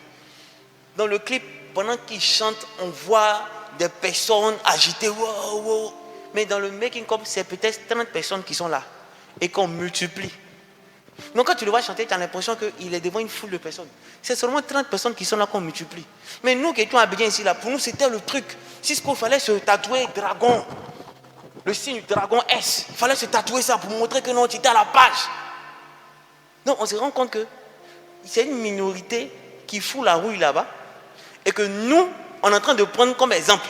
Dans le clip, pendant qu'ils chantent, on voit des personnes agitées. Wow, wow. Mais dans le making of, c'est peut-être 30 personnes qui sont là et qu'on multiplie. Donc quand tu le vois chanter, tu as l'impression qu'il est devant une foule de personnes. C'est seulement 30 personnes qui sont là qu'on multiplie. Mais nous qui étions à Abidjan ici, là, pour nous c'était le truc. Si ce qu'il fallait se tatouer dragon, le signe dragon S, il fallait se tatouer ça pour montrer que non, tu étais à la page. Donc on se rend compte que c'est une minorité qui fout la rouille là-bas et que nous, on est en train de prendre comme exemple.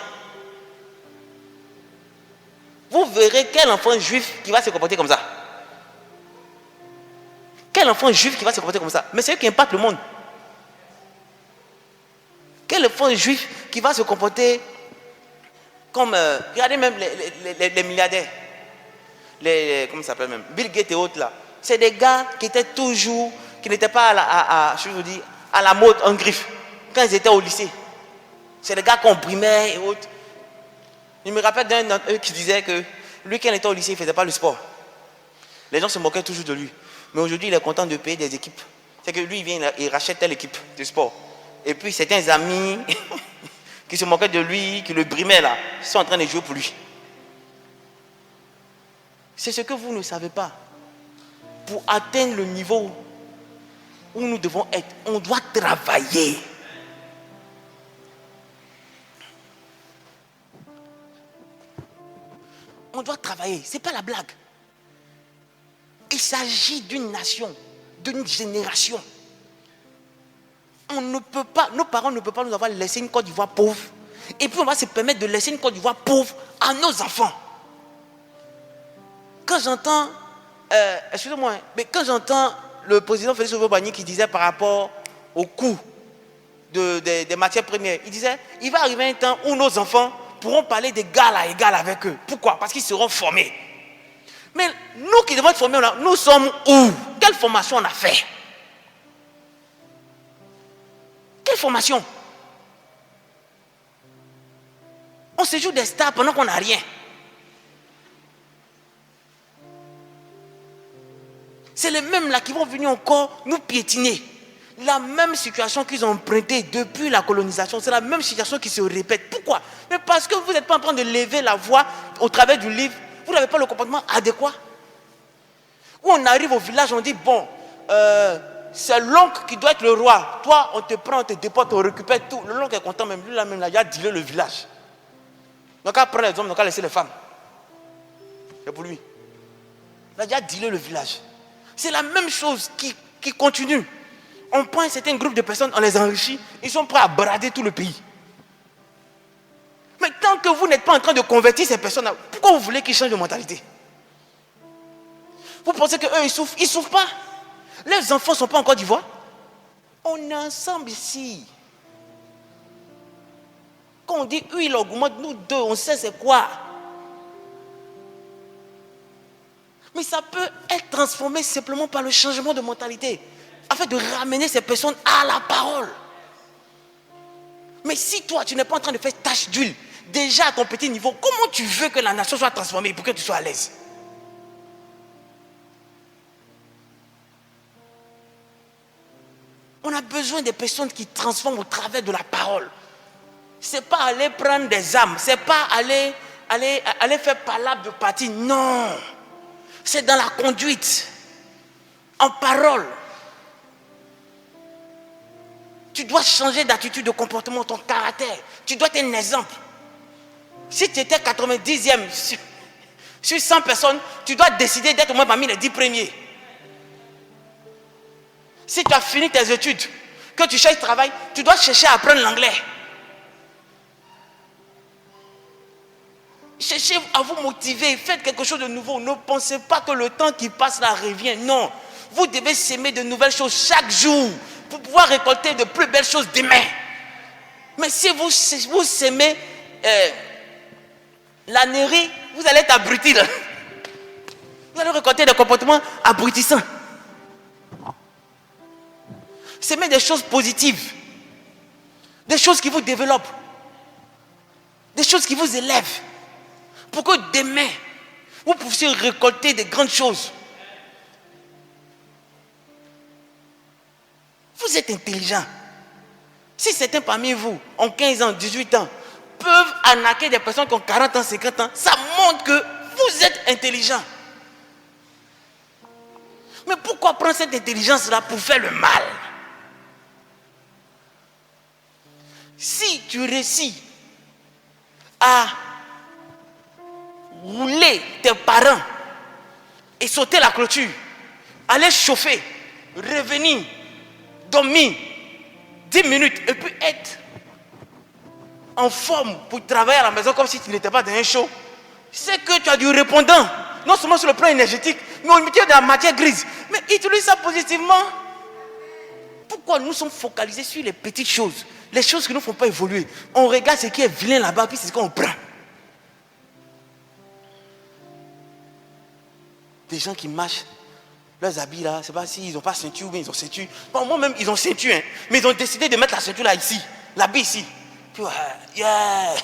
Vous verrez quel enfant juif qui va se comporter comme ça. Quel enfant juif qui va se comporter comme ça? Mais c'est eux qui impactent le monde. Quel enfant juif qui va se comporter comme... regardez même les milliardaires. Comment ça s'appelle même? Bill Gates et autres là. C'est des gars qui étaient toujours... qui n'étaient pas à la mode en griffe. Quand ils étaient au lycée. C'est des gars qu'on brimait et autres. Je me rappelle d'un d'eux qui disait que lui, quand il était au lycée, il ne faisait pas le sport. Les gens se moquaient toujours de lui. Mais aujourd'hui, il est content de payer des équipes. C'est que lui, il vient, il rachète telle équipe de sport. Et puis, certains amis qui se moquaient de lui, qui le brimaient là, sont en train de jouer pour lui. C'est ce que vous ne savez pas. Pour atteindre le niveau où nous devons être, on doit travailler. On doit travailler. Ce n'est pas la blague. Il s'agit d'une nation, d'une génération. On ne peut pas, nos parents ne peuvent pas nous avoir laissé une Côte d'Ivoire pauvre. Et puis on va se permettre de laisser une Côte d'Ivoire pauvre à nos enfants. quand j'entends, excusez-moi, mais quand j'entends le président Félix Houphouët-Boigny qui disait par rapport au coût des matières premières, il disait, il va arriver un temps où nos enfants pourront parler d'égal à égal avec eux. Pourquoi? Parce qu'ils seront formés. Mais nous qui devons être formés, nous sommes où? Quelle formation on a fait? Quelle formation? On se joue des stars pendant qu'on n'a rien. C'est les mêmes là qui vont venir encore nous piétiner. La même situation qu'ils ont empruntée depuis la colonisation, c'est la même situation qui se répète. Pourquoi? Mais parce que vous n'êtes pas en train de lever la voix au travers du livre, vous n'avez pas le comportement adéquat. Où on arrive au village, on dit, bon, c'est l'oncle qui doit être le roi. Toi, on te prend, on te déporte, on récupère tout. Le l'oncle est content, même lui, là, même là, il a dilé le village. Donc, à prendre les hommes, donc à laisser les femmes. C'est pour lui. Il a déjà dilé le village. C'est la même chose qui continue. On prend un certain groupe de personnes, on les enrichit, ils sont prêts à brader tout le pays. Mais tant que vous n'êtes pas en train de convertir ces personnes-là, pourquoi vous voulez qu'ils changent de mentalité? Vous pensez qu'eux, ils souffrent? Ils ne souffrent pas. Les enfants ne sont pas en Côte d'Ivoire. On est ensemble ici. Quand on dit huile augmente, nous deux, on sait c'est quoi. Mais ça peut être transformé simplement par le changement de mentalité, afin de ramener ces personnes à la parole. Mais si toi, tu n'es pas en train de faire tâche d'huile, déjà à ton petit niveau, comment tu veux que la nation soit transformée pour que tu sois à l'aise? On a besoin des personnes qui transforment au travers de la parole. Ce n'est pas aller prendre des âmes, ce n'est pas aller faire palabre de parti. Non. C'est dans la conduite, en parole. Tu dois changer d'attitude, de comportement, ton caractère. Tu dois être un exemple. Si tu étais 90e sur 100 personnes, tu dois décider d'être au moins parmi les 10 premiers. Si tu as fini tes études, que tu cherches travail, tu dois chercher à apprendre l'anglais. Cherchez à vous motiver, faites quelque chose de nouveau. Ne pensez pas que le temps qui passe là revient. Non, vous devez s'aimer de nouvelles choses chaque jour pour pouvoir récolter de plus belles choses demain. Mais si vous s'aimez la nairie, vous allez être abruti. Vous allez récolter des comportements abrutissants. S'aimer des choses positives, des choses qui vous développent, des choses qui vous élèvent, pour que demain, vous puissiez récolter des grandes choses. Vous êtes intelligent. Si certains parmi vous, en 15 ans, 18 ans, peuvent arnaquer des personnes qui ont 40 ans, 50 ans, ça montre que vous êtes intelligent. Mais pourquoi prendre cette intelligence-là pour faire le mal? Si tu réussis à rouler tes parents et sauter la clôture, aller chauffer, revenir, dormir 10 minutes et puis être en forme pour travailler à la maison comme si tu n'étais pas dans un show, c'est que tu as du répondant, non seulement sur le plan énergétique, mais au milieu de la matière grise. Mais utilise ça positivement. Pourquoi nous sommes focalisés sur les petites choses, les choses qui ne nous font pas évoluer? On regarde ce qui est vilain là-bas, puis c'est ce qu'on prend. Des gens qui marchent, leurs habits là, c'est pas s'ils n'ont pas ceinture ou bien ils ont ceinture. Bon, moi-même, ils ont ceinture, hein, mais ils ont décidé de mettre la ceinture là ici, l'habit ici. Puis, yeah.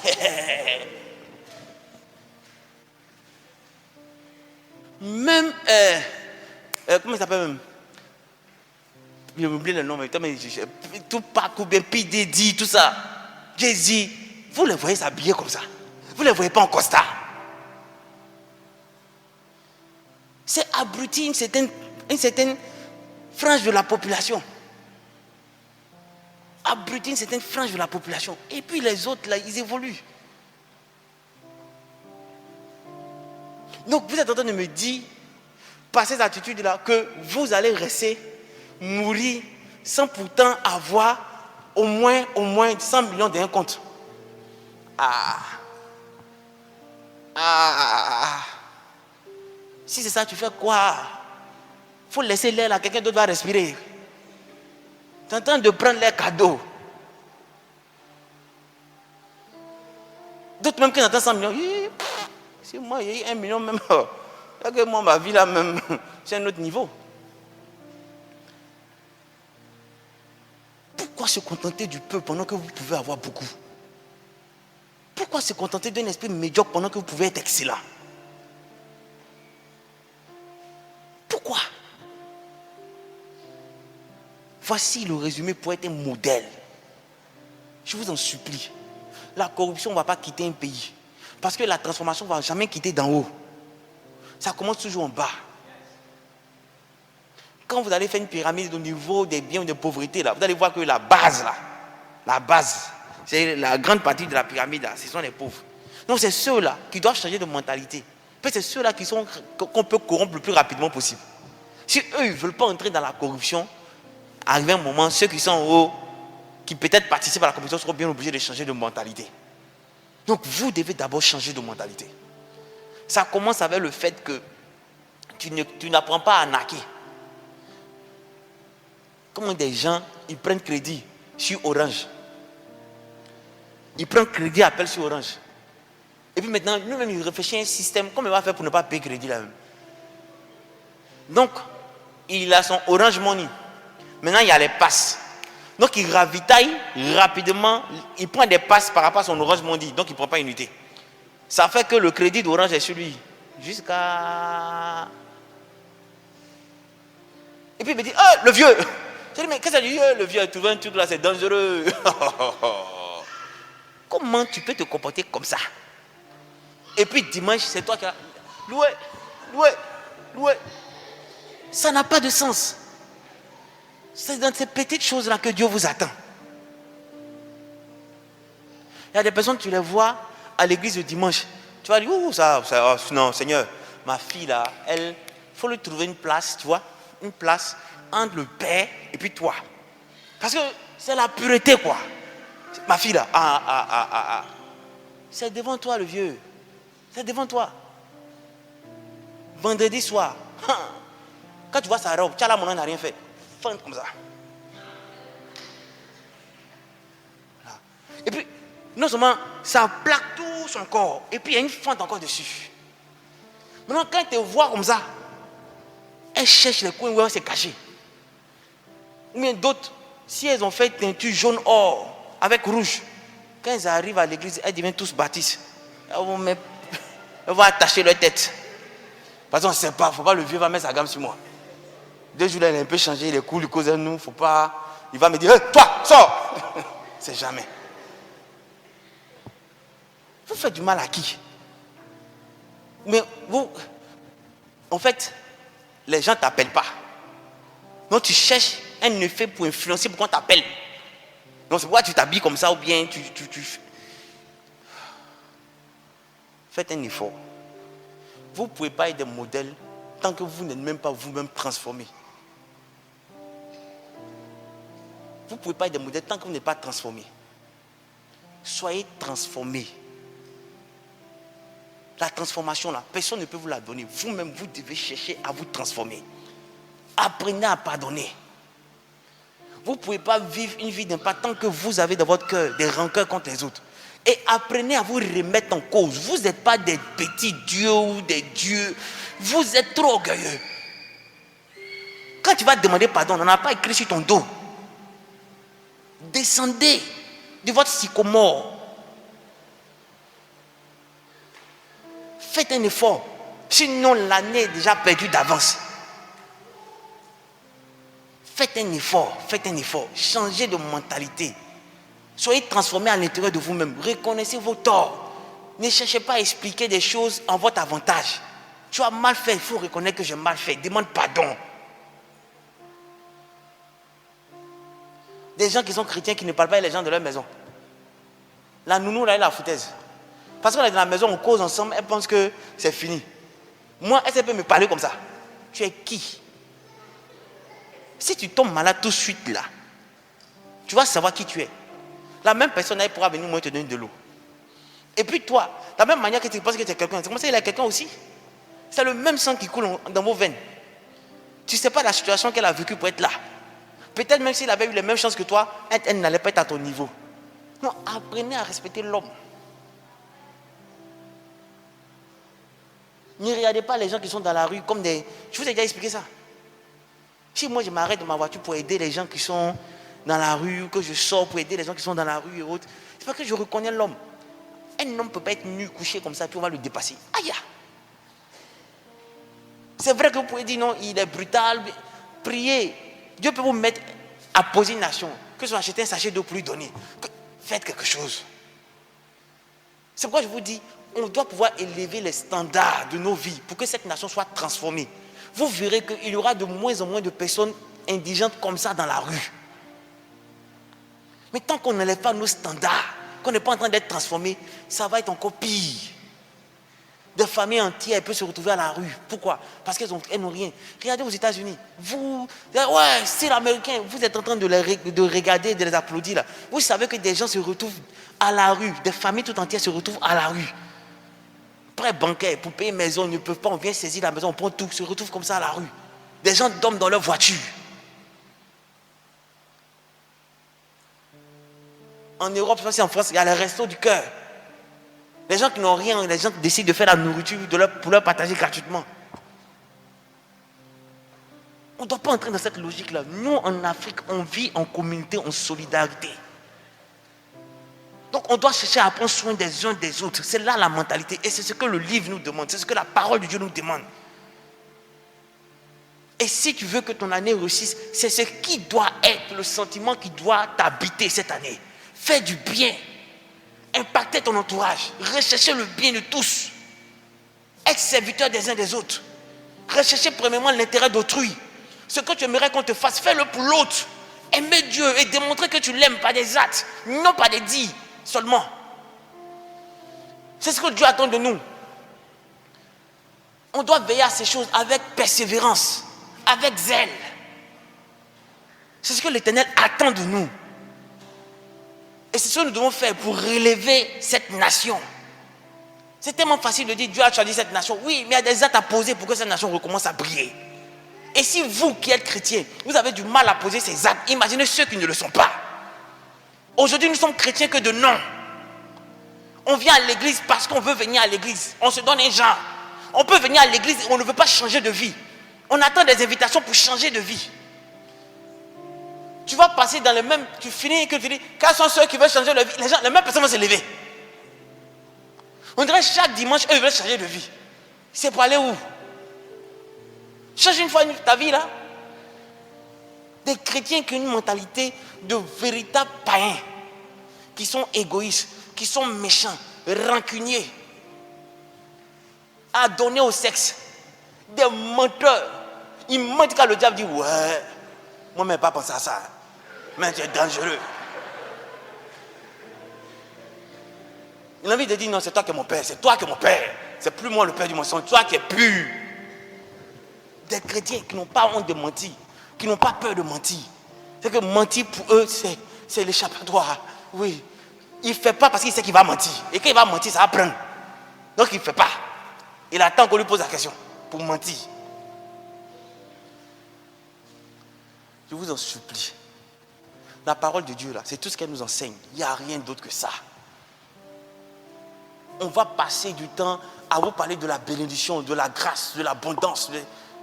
Même, comment il s'appelle même? J'ai oublié le nom, mais tout parcours bien, P.D.D, tout ça. Jay-Z, vous les voyez s'habiller comme ça. Vous ne les voyez pas en costard. C'est abruti une certaine frange de la population. Abruti une certaine frange de la population. Et puis les autres, là, ils évoluent. Donc vous êtes en train de me dire, par ces attitudes-là, que vous allez rester mourir sans pourtant avoir au moins 100 millions d'un compte. Si c'est ça, tu fais quoi? Il faut laisser l'air là, quelqu'un d'autre va respirer. Tu es en train de prendre l'air cadeau. D'autres même qui entendent 100 millions, si moi il y a eu 1 million même, que moi ma vie là même, c'est un autre niveau. Pourquoi se contenter du peu pendant que vous pouvez avoir beaucoup? Pourquoi se contenter d'un esprit médiocre pendant que vous pouvez être excellent? Pourquoi? Voici le résumé pour être un modèle. Je vous en supplie. La corruption ne va pas quitter un pays. Parce que la transformation ne va jamais quitter d'en haut. Ça commence toujours en bas. Quand vous allez faire une pyramide au niveau des biens ou des pauvretés, là, vous allez voir que la base, c'est la grande partie de la pyramide, là, ce sont les pauvres. Donc c'est ceux-là qui doivent changer de mentalité. Peut-être c'est ceux-là qu'on peut corrompre le plus rapidement possible. Si eux, ils ne veulent pas entrer dans la corruption, arrivé un moment, ceux qui sont en haut, qui peut-être participent à la corruption, seront bien obligés de changer de mentalité. Donc vous devez d'abord changer de mentalité. Ça commence avec le fait que tu n'apprends pas à arnaquer. Comment des gens, ils prennent crédit sur Orange. Ils prennent crédit, appellent sur Orange. Et puis maintenant, lui-même, il réfléchit à un système. Comment il va faire pour ne pas payer crédit là-même? Donc, il a son Orange Money. Maintenant, il y a les passes. Donc, il ravitaille rapidement. Il prend des passes par rapport à son Orange Money. Donc, il ne prend pas une unité. Ça fait que le crédit d'Orange est sur lui. Jusqu'à... Et puis, il me dit, oh, le vieux! Je dis, mais qu'est-ce que ça dit? Le vieux, tu vois un truc là, c'est dangereux. Comment tu peux te comporter comme ça? Et puis, dimanche, c'est toi qui as... Loué. Ça n'a pas de sens. C'est dans ces petites choses-là que Dieu vous attend. Il y a des personnes, tu les vois à l'église le dimanche. Tu vas dire, non, Seigneur, ma fille là, il faut lui trouver une place, tu vois, une place entre le père et puis toi. Parce que c'est la pureté, quoi. Ma fille là, c'est devant toi le vieux. C'est devant toi. Vendredi soir, quand tu vois sa robe, tu as là, mon nom n'a rien fait. Fente comme ça. Voilà. Et puis, non seulement ça plaque tout son corps, et puis il y a une fente encore dessus. Maintenant, quand elle te voit comme ça, elle cherche les coins où elle s'est cachée. Ou bien d'autres, si elles ont fait teinture jaune or avec rouge, quand elles arrivent à l'église, elles deviennent tous baptistes. Elles vont attacher leur tête. Parce qu'on ne sait pas, il ne faut pas le vieux va mettre sa gamme sur moi. 2 jours là, il a un peu changé, il est cool, il cause à nous, il ne faut pas. Il va me dire, hey, toi, sors. C'est jamais. Vous faites du mal à qui? Mais vous, en fait, les gens ne t'appellent pas. Donc tu cherches un effet pour influencer pour qu'on t'appelle. Donc c'est pourquoi tu t'habilles comme ça ou bien tu... Faites un effort. Vous ne pouvez pas être des modèles tant que vous n'êtes même pas vous-même transformé. Vous ne pouvez pas être des modèles tant que vous n'êtes pas transformé. Soyez transformés. La transformation là, personne ne peut vous la donner. Vous-même, vous devez chercher à vous transformer. Apprenez à pardonner. Vous ne pouvez pas vivre une vie d'impact tant que vous avez dans votre cœur des rancœurs contre les autres. Et apprenez à vous remettre en cause. Vous n'êtes pas des petits dieux ou des dieux. Vous êtes trop orgueilleux. Quand tu vas demander pardon, on n'en a pas écrit sur ton dos. Descendez de votre sycomore. Faites un effort. Sinon, l'année est déjà perdue d'avance. Faites un effort. Changez de mentalité. Soyez transformés à l'intérieur de vous-même. Reconnaissez vos torts. Ne cherchez pas à expliquer des choses en votre avantage. Tu as mal fait, il faut reconnaître que j'ai mal fait. Demande pardon. Des gens qui sont chrétiens qui ne parlent pas avec les gens de leur maison. La nounou là, elle est la foutaise. Parce qu'on est dans la maison, on cause ensemble, elle pense que c'est fini. Moi, elle peut me parler comme ça. Tu es qui? Si tu tombes malade tout de suite là, tu vas savoir qui tu es. La même personne, elle pourra venir moi te donner de l'eau. Et puis toi, la même manière que tu penses que tu es quelqu'un, c'est comme ça qu'il y a quelqu'un aussi. C'est le même sang qui coule dans vos veines. Tu ne sais pas la situation qu'elle a vécue pour être là. Peut-être même s'il avait eu les mêmes chances que toi, elle n'allait pas être à ton niveau. Non, apprenez à respecter l'homme. Ne regardez pas les gens qui sont dans la rue comme des... Je vous ai déjà expliqué ça. Si moi je m'arrête de ma voiture pour aider les gens qui sont dans la rue, que je sors pour aider les gens qui sont dans la rue et autres, c'est parce que je reconnais l'homme. Un homme ne peut pas être nu, couché comme ça, puis on va le dépasser. Aïe! C'est vrai que vous pouvez dire non, il est brutal. Priez. Dieu peut vous mettre à poser une nation. Que ce soit acheter un sachet d'eau pour lui donner. Faites quelque chose. C'est pourquoi je vous dis, on doit pouvoir élever les standards de nos vies pour que cette nation soit transformée. Vous verrez qu'il y aura de moins en moins de personnes indigentes comme ça dans la rue. Mais tant qu'on n'élève pas nos standards, qu'on n'est pas en train d'être transformé, ça va être encore pire. Des familles entières peuvent se retrouver à la rue. Pourquoi? Parce qu'elles n'ont rien. Regardez aux États-Unis. Vous, ouais, c'est l'Américain. Vous êtes en train de regarder, de les applaudir là. Vous savez que des gens se retrouvent à la rue. Des familles tout entières se retrouvent à la rue. Prêt bancaire pour payer une maison, ils ne peuvent pas. On vient saisir la maison, on prend tout, se retrouvent comme ça à la rue. Des gens dorment dans leur voiture. En Europe, je sais en France, il y a les restos du cœur. Les gens qui n'ont rien, les gens qui décident de faire la nourriture pour leur partager gratuitement. On ne doit pas entrer dans cette logique-là. Nous, en Afrique, on vit en communauté, en solidarité. Donc, on doit chercher à prendre soin des uns des autres. C'est là la mentalité. Et c'est ce que le livre nous demande. C'est ce que la parole de Dieu nous demande. Et si tu veux que ton année réussisse, c'est ce qui doit être le sentiment qui doit t'habiter cette année. Fais du bien. Impacter ton entourage. Rechercher le bien de tous. Être serviteur des uns des autres. Rechercher premièrement l'intérêt d'autrui. Ce que tu aimerais qu'on te fasse, fais-le pour l'autre. Aimer Dieu et démontrer que tu l'aimes par des actes, non pas des dits seulement. C'est ce que Dieu attend de nous. On doit veiller à ces choses avec persévérance, avec zèle. C'est ce que l'Éternel attend de nous. Et c'est ce que nous devons faire pour relever cette nation. C'est tellement facile de dire Dieu a choisi cette nation. Oui, mais il y a des actes à poser pour que cette nation recommence à briller. Et si vous qui êtes chrétiens, vous avez du mal à poser ces actes, imaginez ceux qui ne le sont pas. Aujourd'hui, nous sommes chrétiens que de nom. On vient à l'église parce qu'on veut venir à l'église. On se donne un genre. On peut venir à l'église et on ne veut pas changer de vie. On attend des invitations pour changer de vie. Tu vas passer dans le même... Tu finis que tu dis, quels sont ceux qui veulent changer de vie? Les mêmes personnes vont se lever. On dirait chaque dimanche, eux veulent changer de vie. C'est pour aller où? Change une fois ta vie là. Des chrétiens qui ont une mentalité de véritables païens, qui sont égoïstes, qui sont méchants, rancuniers, adonnés au sexe, des menteurs. Ils mentent quand le diable dit ouais, moi je n'ai pas pensé à ça, mais tu es dangereux. Il a envie de dire non, c'est toi qui es mon père, c'est toi qui es mon père, c'est plus moi le père du mensonge, toi qui es pur. Des chrétiens qui n'ont pas honte de mentir, qui n'ont pas peur de mentir. C'est que mentir pour eux, c'est l'échappatoire. Oui. Il ne fait pas parce qu'il sait qu'il va mentir. Et quand il va mentir, ça va prendre. Donc il ne fait pas. Il attend qu'on lui pose la question pour mentir. Je vous en supplie. La parole de Dieu, là, c'est tout ce qu'elle nous enseigne. Il n'y a rien d'autre que ça. On va passer du temps à vous parler de la bénédiction, de la grâce, de l'abondance.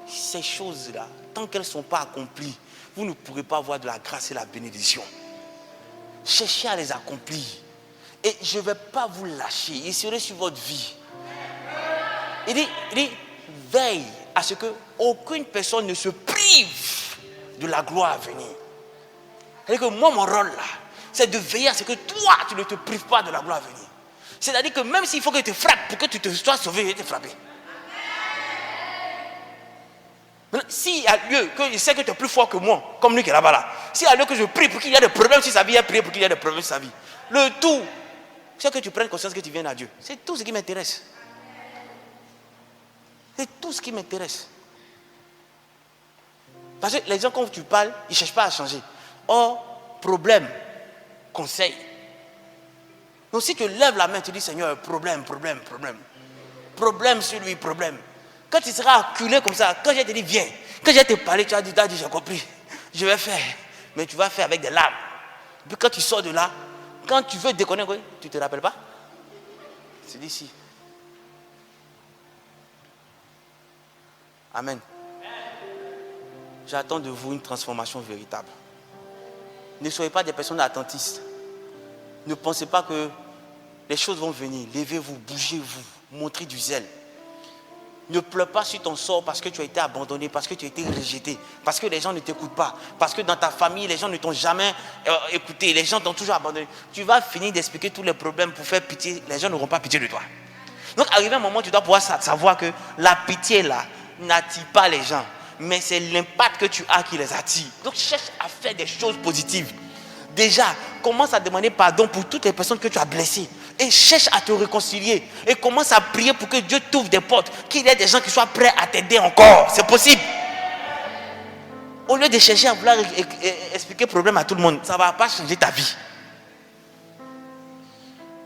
Ces choses-là, tant qu'elles ne sont pas accomplies, vous ne pourrez pas avoir de la grâce et la bénédiction. Cherchez à les accomplir. Et je ne vais pas vous lâcher. Il serait sur votre vie. Il dit, veille à ce qu'aucune personne ne se prive de la gloire à venir. C'est-à-dire que moi, mon rôle là, c'est de veiller à ce que toi, tu ne te prives pas de la gloire à venir. C'est-à-dire que même s'il faut que tu te frappes pour que tu te sois sauvé, il va te frapper. S'il y a lieu que je sais que tu es plus fort que moi, comme lui qui est là-bas là, s'il y a lieu que je prie pour qu'il y ait des problèmes sur sa vie, il a prié pour qu'il y ait des problèmes sur sa vie. Le tout, c'est que tu prennes conscience que tu viens à Dieu. C'est tout ce qui m'intéresse. C'est tout ce qui m'intéresse. Parce que les gens, quand tu parles, ils ne cherchent pas à changer. Or, problème, conseil. Donc si tu lèves la main, tu dis Seigneur, problème. Problème sur lui, problème. Quand tu seras acculé comme ça, quand je te dis viens, quand je te parler, tu as dit j'ai compris, je vais faire. Mais tu vas faire avec des larmes. Puis quand tu sors de là, quand tu veux déconner, tu ne te rappelles pas? C'est d'ici. Amen. J'attends de vous une transformation véritable. Ne soyez pas des personnes attentistes. Ne pensez pas que les choses vont venir. Levez-vous, bougez-vous, montrez du zèle. Ne pleure pas sur ton sort parce que tu as été abandonné, parce que tu as été rejeté, parce que les gens ne t'écoutent pas, parce que dans ta famille, les gens ne t'ont jamais écouté, les gens t'ont toujours abandonné. Tu vas finir d'expliquer tous les problèmes pour faire pitié, les gens n'auront pas pitié de toi. Donc, arrivé un moment, tu dois pouvoir savoir que la pitié là n'attire pas les gens, mais c'est l'impact que tu as qui les attire. Donc, cherche à faire des choses positives. Déjà, commence à demander pardon pour toutes les personnes que tu as blessées. Et cherche à te réconcilier. Et commence à prier pour que Dieu t'ouvre des portes. Qu'il y ait des gens qui soient prêts à t'aider encore. C'est possible. Au lieu de chercher à vouloir expliquer le problème à tout le monde, ça ne va pas changer ta vie.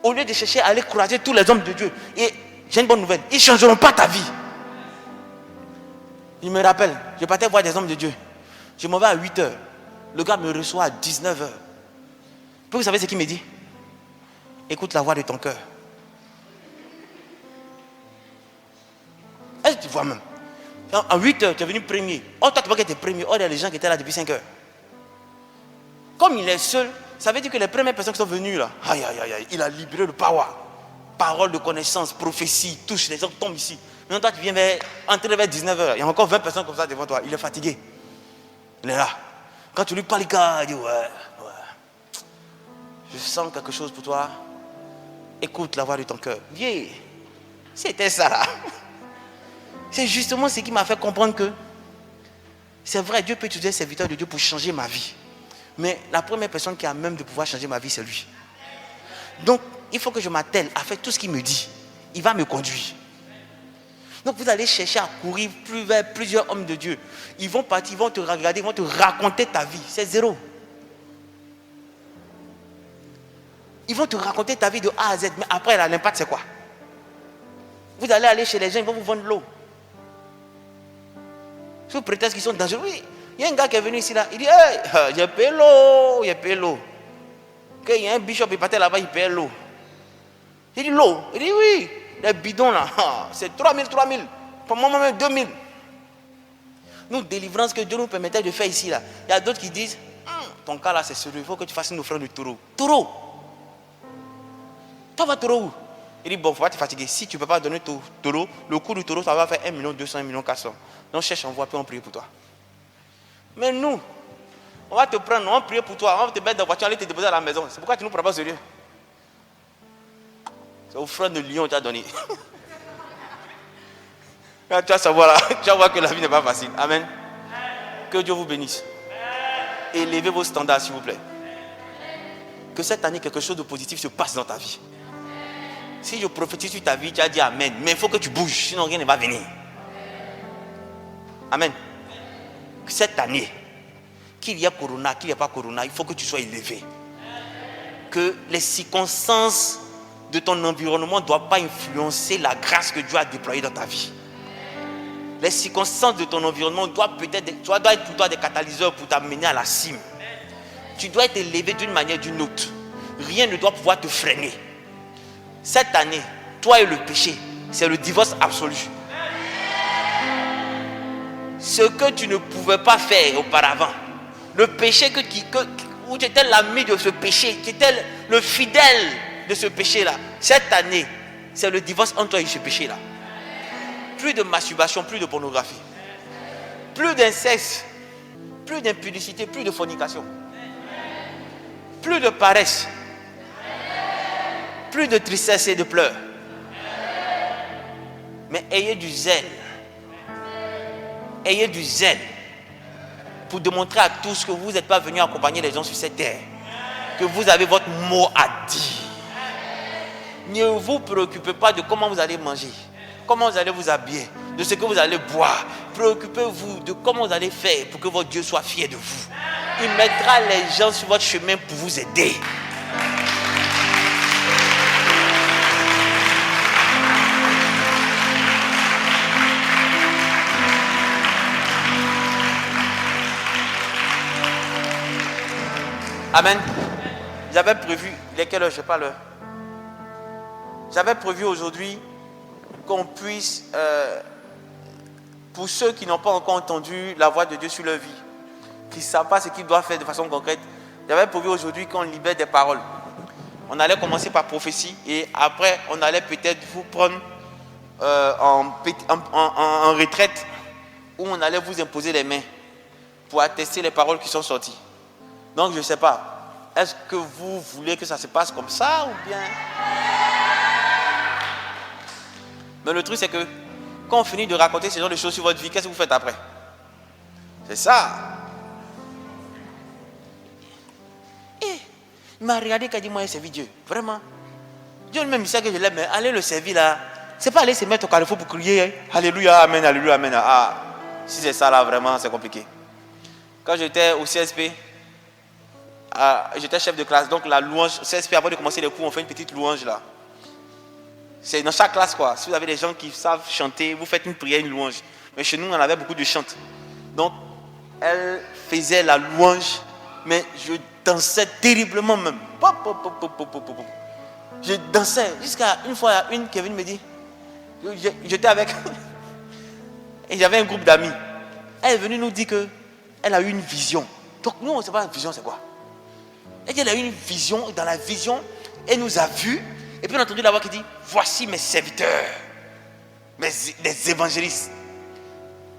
Au lieu de chercher à aller croiser tous les hommes de Dieu. Et j'ai une bonne nouvelle. Ils ne changeront pas ta vie. Je me rappelle, je partais voir des hommes de Dieu. Je m'en vais à 8h. Le gars me reçoit à 19h. Puis vous savez ce qu'il me dit? Écoute la voix de ton cœur. Est-ce que tu vois même? En 8h, tu es venu premier. Oh, toi, tu vois que tu es premier. Oh, il y a des gens qui étaient là depuis 5h. Comme il est seul, ça veut dire que les premières personnes qui sont venues là, aïe, aïe, aïe, il a libéré le power. Parole de connaissance, prophétie, touche, les gens tombent ici. Maintenant, toi, tu viens entrer vers 19h. Il y a encore 20 personnes comme ça devant toi. Il est fatigué. Il est là. Quand tu lui parles, il dit ouais. Je sens quelque chose pour toi. Écoute la voix de ton cœur. Viens. C'était ça là. C'est justement ce qui m'a fait comprendre que c'est vrai, Dieu peut utiliser un serviteur de Dieu pour changer ma vie. Mais la première personne qui a même de pouvoir changer ma vie, c'est lui. Donc, il faut que je m'attelle à faire tout ce qu'il me dit. Il va me conduire. Donc, vous allez chercher à courir vers plusieurs hommes de Dieu. Ils vont partir, ils vont te regarder, ils vont te raconter ta vie. C'est zéro. Ils vont te raconter ta vie de A à Z. Mais après, là, l'impact, c'est quoi? Vous allez aller chez les gens, ils vont vous vendre l'eau. Sous prétexte qu'ils sont dangereux. Oui, il y a un gars qui est venu ici, là. Il dit, hey, j'ai payé l'eau, j'ai payé l'eau. Il y a un bishop, il partait là-bas, il paye l'eau. Il dit, l'eau? Il dit, oui, les bidons, là, c'est 3000. Pour moi, même 2000. Nous, délivrance que Dieu nous permettait de faire ici, là. Il y a d'autres qui disent, ton cas, là, c'est sérieux. Il faut que tu fasses une offrande de taureau. Taureau? Toi, va taureau où? Il dit, bon, il ne faut pas te fatiguer. Si tu ne peux pas donner taureau, le coût du taureau, ça va faire 1 200 000, 1 400 000. Donc, cherche, on voit, puis on prie pour toi. Mais nous, on va te prendre, on va prier pour toi, on va te mettre dans la voiture, aller te déposer à la maison. C'est pourquoi tu ne nous prends pas au sérieux. C'est offrande de lion que tu as donné. Tu vas savoir là, tu vas voir que la vie n'est pas facile. Amen. Que Dieu vous bénisse. Élevez vos standards, s'il vous plaît. Que cette année, quelque chose de positif se passe dans ta vie. Si je prophétise sur ta vie, tu as dit Amen. Mais il faut que tu bouges, sinon rien ne va venir. Amen. Que cette année, qu'il y ait corona, qu'il n'y ait pas corona, il faut que tu sois élevé. Que les circonstances de ton environnement ne doivent pas influencer la grâce que Dieu a déployée dans ta vie. Les circonstances de ton environnement doivent être pour toi des catalyseurs pour t'amener à la cime. Tu dois être élevé d'une manière ou d'une autre. Rien ne doit pouvoir te freiner. Cette année, toi et le péché, c'est le divorce absolu. Ce que tu ne pouvais pas faire auparavant, le péché où tu étais l'ami de ce péché, tu étais le fidèle de ce péché-là, cette année, c'est le divorce entre toi et ce péché-là. Plus de masturbation, plus de pornographie, plus d'inceste, plus d'impudicité, plus de fornication, plus de paresse, plus de tristesse et de pleurs. Mais ayez du zèle. Ayez du zèle pour démontrer à tous que vous n'êtes pas venus accompagner les gens sur cette terre. Que vous avez votre mot à dire. Ne vous préoccupez pas de comment vous allez manger, comment vous allez vous habiller, de ce que vous allez boire. Préoccupez-vous de comment vous allez faire pour que votre Dieu soit fier de vous. Il mettra les gens sur votre chemin pour vous aider. Amen. J'avais prévu, lesquelles heures, je sais pas l'heure. J'avais prévu aujourd'hui qu'on puisse, pour ceux qui n'ont pas encore entendu la voix de Dieu sur leur vie, qui ne savent pas ce qu'ils doivent faire de façon concrète, j'avais prévu aujourd'hui qu'on libère des paroles. On allait commencer par prophétie et après on allait peut-être vous prendre en retraite où on allait vous imposer les mains pour attester les paroles qui sont sorties. Donc je ne sais pas, est-ce que vous voulez que ça se passe comme ça ou bien... Mais le truc c'est que quand on finit de raconter ce genre de choses sur votre vie, qu'est-ce que vous faites après? C'est ça. Il m'a regardé et il a dit, moi, j'ai servi Dieu. Vraiment. Dieu lui-même, il sait que je l'aime, mais aller le servir là, c'est pas aller se mettre au carrefour pour crier, hein? Alléluia, amen, alléluia, amen. Ah, si c'est ça là, vraiment, c'est compliqué. Quand j'étais au CSP, j'étais chef de classe, donc la louange, CSP, avant de commencer les cours, on fait une petite louange là. C'est dans chaque classe quoi. Si vous avez des gens qui savent chanter, vous faites une prière, une louange. Mais chez nous, on avait beaucoup de chantes. Donc, elle faisait la louange, mais je dansais terriblement même. Je dansais jusqu'à une fois, une qui est venue me dire, j'étais avec, et j'avais un groupe d'amis. Elle est venue nous dire qu'elle a eu une vision. Donc nous, on ne sait pas la vision c'est quoi. Elle a eu une vision, dans la vision, elle nous a vus, et puis on a entendu la voix qui dit, voici mes serviteurs, les évangélistes.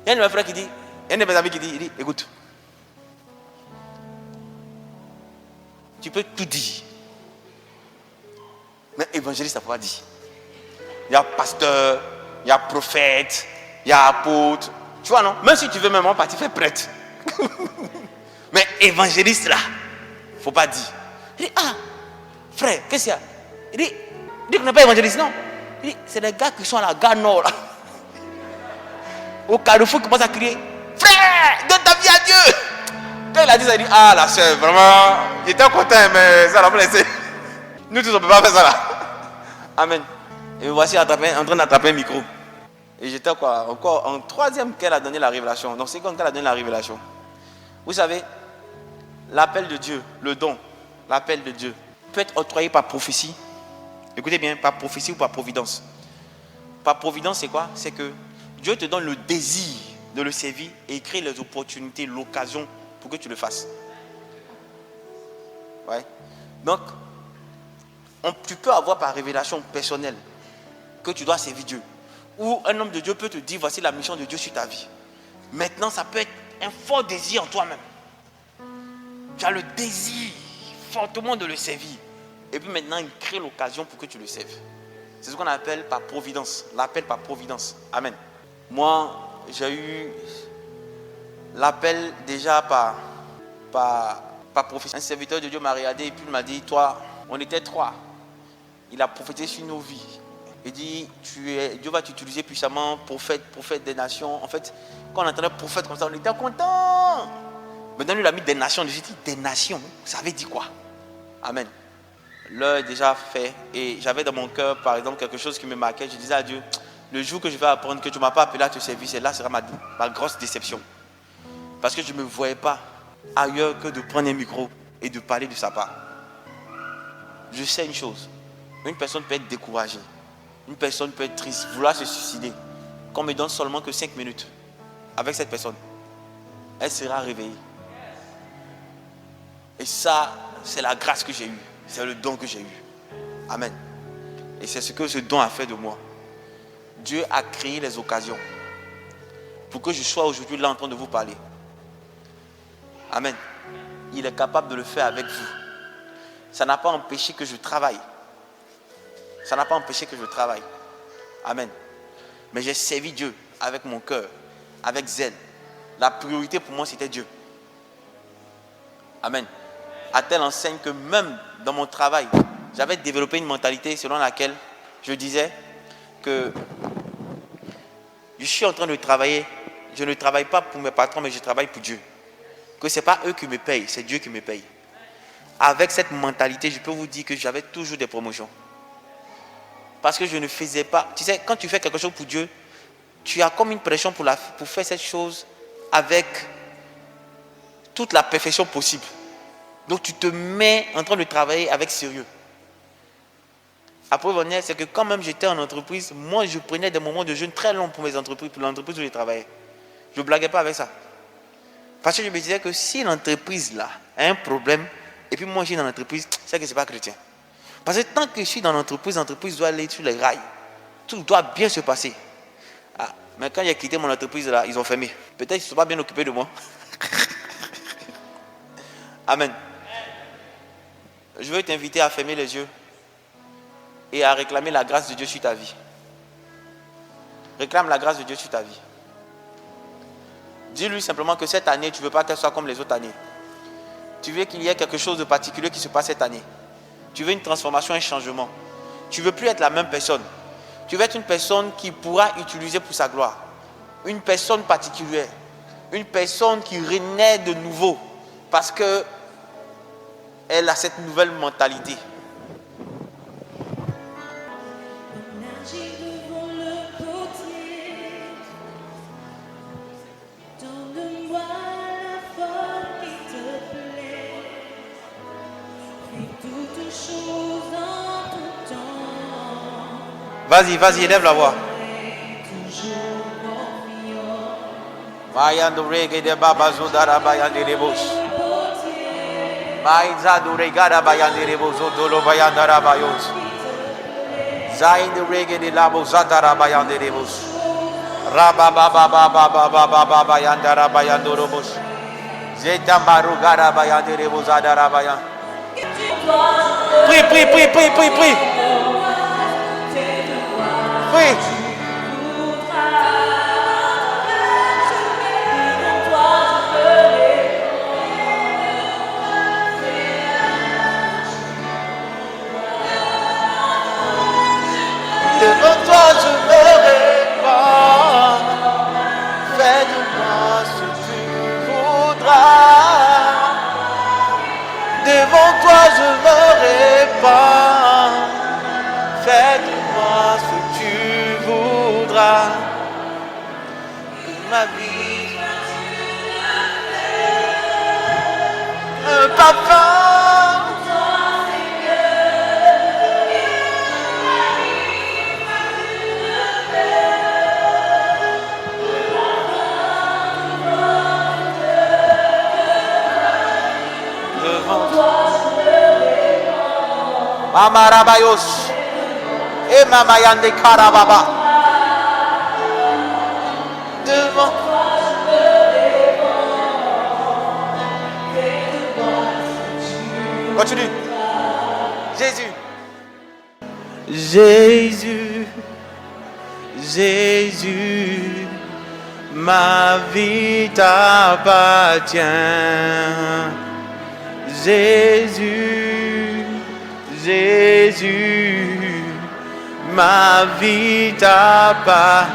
Il y a un de mes frères qui dit, il y a un de mes amis qui dit, écoute, tu peux tout dire. Mais évangéliste, ça ne peut pas dire. Il y a pasteur, il y a prophète, il y a apôtre. Tu vois, non? Même si tu veux même en partie faire prêtre. Mais évangéliste, là, il ne faut pas dire. Il dit, ah, frère, qu'est-ce qu'il y a? Il dit qu'on n'est pas évangéliste, non? Il dit, c'est les gars qui sont à la gare nord, là. Au carrefour, qui commencent à crier, frère, donne ta vie à Dieu. Quand il a dit ça, il dit, ah, la soeur, vraiment, j'étais content, mais ça l'a blessé. Nous tous, on ne peut pas faire ça là. Amen. Et me voici en train d'attraper un micro. Et j'étais encore en troisième qu'elle a donné la révélation. Donc c'est quand elle a donné la révélation. Vous savez, l'appel de Dieu, le don, l'appel de Dieu peut être octroyé par prophétie. Écoutez bien, par prophétie ou par providence. Par providence, c'est quoi? C'est que Dieu te donne le désir de le servir et il crée les opportunités, l'occasion pour que tu le fasses. Ouais. Donc, tu peux avoir par révélation personnelle que tu dois servir Dieu. Ou un homme de Dieu peut te dire, voici la mission de Dieu sur ta vie. Maintenant, ça peut être un fort désir en toi-même. Tu as le désir fortement de le servir. Et puis maintenant, il crée l'occasion pour que tu le serves. C'est ce qu'on appelle par providence. L'appel par providence. Amen. Moi, j'ai eu l'appel déjà par prophétie. Un serviteur de Dieu m'a regardé et puis il m'a dit, toi, on était 3. Il a prophétisé sur nos vies. Il dit, Dieu va t'utiliser puissamment, prophète des nations. En fait, quand on entendait prophète comme ça, on était content. Maintenant, il a mis des nations. J'ai dit, des nations, ça veut dire quoi? Amen. L'heure est déjà fait. Et j'avais dans mon cœur, par exemple, quelque chose qui me marquait. Je disais à Dieu, le jour que je vais apprendre que tu ne m'as pas appelé à te servir, c'est là sera ma grosse déception. Parce que je ne me voyais pas ailleurs que de prendre un micro et de parler de sa part. Je sais une chose. Une personne peut être découragée. Une personne peut être triste, vouloir se suicider. Qu'on me donne seulement que 5 minutes avec cette personne. Elle sera réveillée. Et ça, c'est la grâce que j'ai eue. C'est le don que j'ai eu. Amen. Et c'est ce que ce don a fait de moi. Dieu a créé les occasions pour que je sois aujourd'hui là en train de vous parler. Amen. Il est capable de le faire avec vous. Ça n'a pas empêché que je travaille. Ça n'a pas empêché que je travaille. Amen. Mais j'ai servi Dieu avec mon cœur, avec zèle. La priorité pour moi, c'était Dieu. Amen. À telle enseigne que même dans mon travail, j'avais développé une mentalité selon laquelle je disais que je suis en train de travailler. Je ne travaille pas pour mes patrons, mais je travaille pour Dieu. Que ce n'est pas eux qui me payent, c'est Dieu qui me paye. Avec cette mentalité, je peux vous dire que j'avais toujours des promotions. Parce que je ne faisais pas... Tu sais, quand tu fais quelque chose pour Dieu, tu as comme une pression pour faire cette chose avec toute la perfection possible. Donc tu te mets en train de travailler avec sérieux. La preuve en est, c'est que quand même j'étais en entreprise, moi je prenais des moments de jeûne très longs pour mes entreprises, pour l'entreprise où je travaillais. Je ne blaguais pas avec ça. Parce que je me disais que si l'entreprise là a un problème, et puis moi je suis dans l'entreprise, c'est que ce n'est pas chrétien. Parce que tant que je suis dans l'entreprise doit aller sur les rails. Tout doit bien se passer. Ah, mais quand j'ai quitté mon entreprise là, ils ont fermé. Peut-être qu'ils ne se sont pas bien occupés de moi. Amen. Je veux t'inviter à fermer les yeux et à réclamer la grâce de Dieu sur ta vie. Réclame la grâce de Dieu sur ta vie. Dis-lui simplement que cette année, tu ne veux pas qu'elle soit comme les autres années. Tu veux qu'il y ait quelque chose de particulier qui se passe cette année. Tu veux une transformation, un changement. Tu ne veux plus être la même personne. Tu veux être une personne qui pourra utiliser pour sa gloire. Une personne particulière. Une personne qui renaît de nouveau. Parce qu'elle a cette nouvelle mentalité. Vas-y, vas-y, élève la voix. Mayando reggae de baba zodara bayande rebos. Maizado regada bayande rebos odolo bayandara bayos. Zain de reggae de labo zatara bayande rebos. Raba baba baba baba baba bayandara bayando rebos. Zeta marugara bayande rebos adara bayan. Prie, prie, prie, prie, prie, prie. Oui. Devant toi je me répands. Fais de moi ce que tu voudras. Devant toi je me répands. Fais de moi ce que tu voudras. Que ma vie un parfum. Mama Rabayos et Mama Yande Karababa. Devant. Continue. Jésus. Jésus. Jésus. Ma vie t'appartient. Jésus. Jésus, ma vie t'appartient.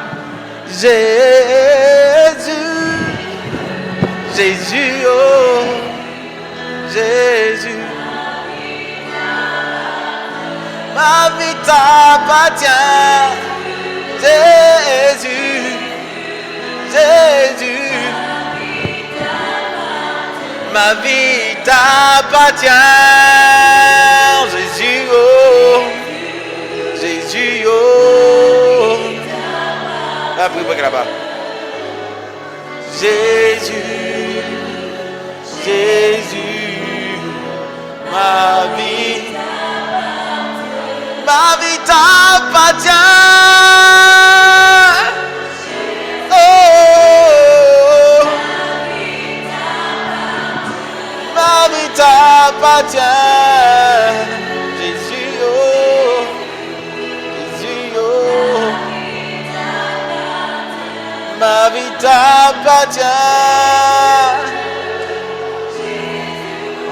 Jésus, Jésus, oh, Jésus, ma vie t'appartient. Jésus, Jésus, ma vie t'appartient. Jésus, oh, Jésus, oh. Ah, prie là-bas. Jésus, Jésus, ma vie t'appartient. Oh, ma vie t'appartient. Ma vie t'appartient.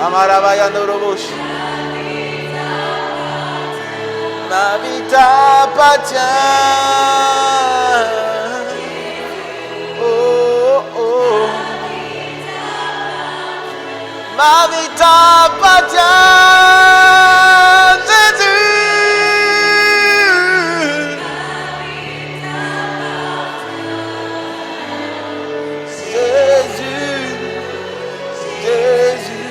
Amarabayandorobosh. Ma vie t'appartient. Oh, oh. Ma vie t'appartient. Jésus.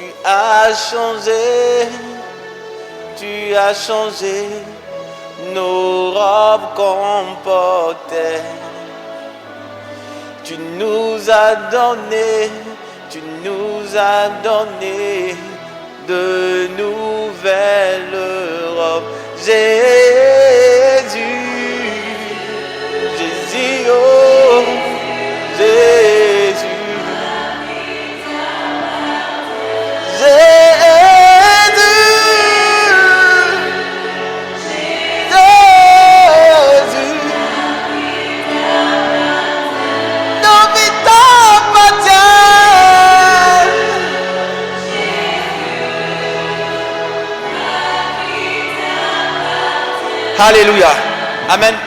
Tu as changé nos robes qu'on portait. Tu nous as donné de nouvelles robes. Jésus, oh Jésus, Alléluia. Amen.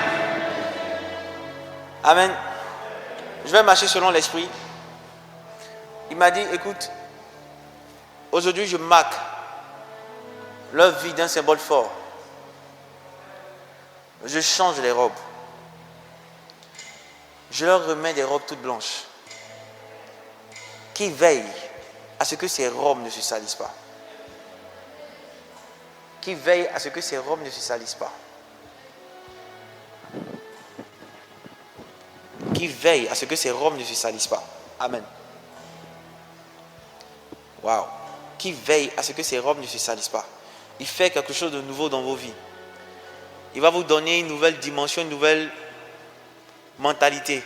Amen. Je vais marcher selon l'esprit. Il m'a dit, écoute, aujourd'hui je marque leur vie d'un symbole fort. Je change les robes. Je leur remets des robes toutes blanches. Qui veillent à ce que ces robes ne se salissent pas. Qui veillent à ce que ces robes ne se salissent pas. Qui veille à ce que ces robes ne se salissent pas. Amen. Waouh. Qui veille à ce que ces robes ne se salissent pas. Il fait quelque chose de nouveau dans vos vies. Il va vous donner une nouvelle dimension, une nouvelle mentalité.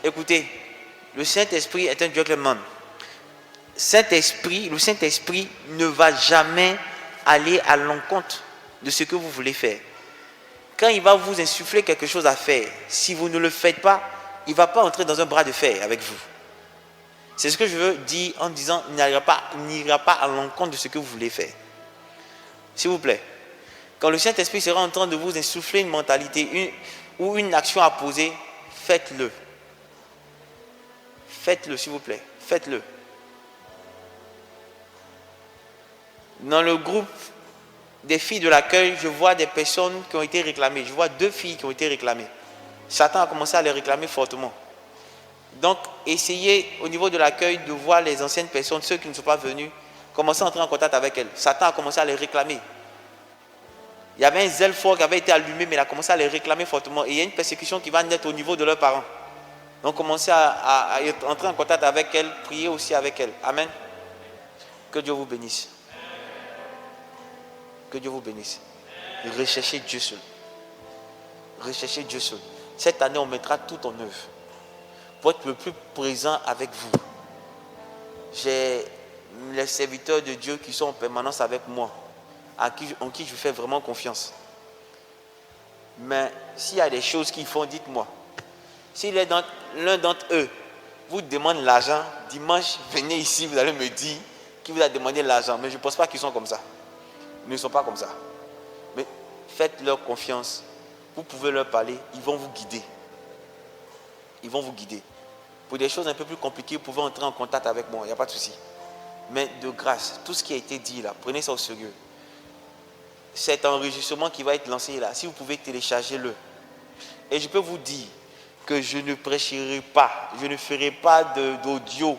Écoutez, le Saint-Esprit est un gentleman. Le Saint-Esprit ne va jamais aller à l'encontre de ce que vous voulez faire. Quand il va vous insuffler quelque chose à faire, si vous ne le faites pas, il ne va pas entrer dans un bras de fer avec vous. C'est ce que je veux dire en disant il n'ira pas à l'encontre de ce que vous voulez faire. S'il vous plaît, quand le Saint-Esprit sera en train de vous insuffler une mentalité ou une action à poser, faites-le. Faites-le, s'il vous plaît. Faites-le. Dans le groupe des filles de l'accueil, je vois des personnes qui ont été réclamées. Je vois 2 filles qui ont été réclamées. Satan a commencé à les réclamer fortement. Donc, essayez au niveau de l'accueil de voir les anciennes personnes, ceux qui ne sont pas venus, commencer à entrer en contact avec elles. Satan a commencé à les réclamer. Il y avait un zèle fort qui avait été allumé, mais il a commencé à les réclamer fortement. Et il y a une persécution qui va naître au niveau de leurs parents. Donc, commencez à entrer en contact avec elles, prier aussi avec elles. Amen. Que Dieu vous bénisse. Que Dieu vous bénisse. Recherchez Dieu seul. Recherchez Dieu seul. Cette année, on mettra tout en œuvre pour être le plus présent avec vous. J'ai les serviteurs de Dieu qui sont en permanence avec moi, en qui je fais vraiment confiance. Mais s'il y a des choses qu'ils font, dites-moi. Si l'un d'entre eux vous demande l'argent, dimanche, venez ici, vous allez me dire qui vous a demandé l'argent. Mais je ne pense pas qu'ils sont comme ça. Ils ne sont pas comme ça. Mais faites-leur confiance. Vous pouvez leur parler, ils vont vous guider. Ils vont vous guider. Pour des choses un peu plus compliquées, vous pouvez entrer en contact avec moi, il n'y a pas de souci. Mais de grâce, tout ce qui a été dit là, prenez ça au sérieux. Cet enregistrement qui va être lancé là, si vous pouvez télécharger-le. Et je peux vous dire que je ne prêcherai pas, je ne ferai pas d'audio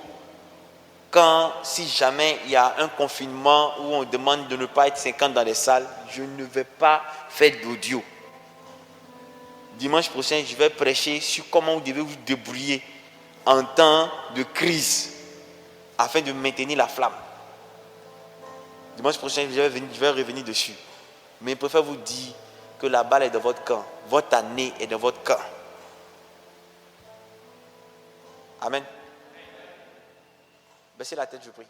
si jamais il y a un confinement où on demande de ne pas être 50 dans les salles, je ne vais pas faire d'audio. Dimanche prochain, je vais prêcher sur comment vous devez vous débrouiller en temps de crise afin de maintenir la flamme. Dimanche prochain, je vais revenir dessus. Mais je préfère vous dire que la balle est dans votre camp. Votre année est dans votre camp. Amen. Baissez la tête, je prie.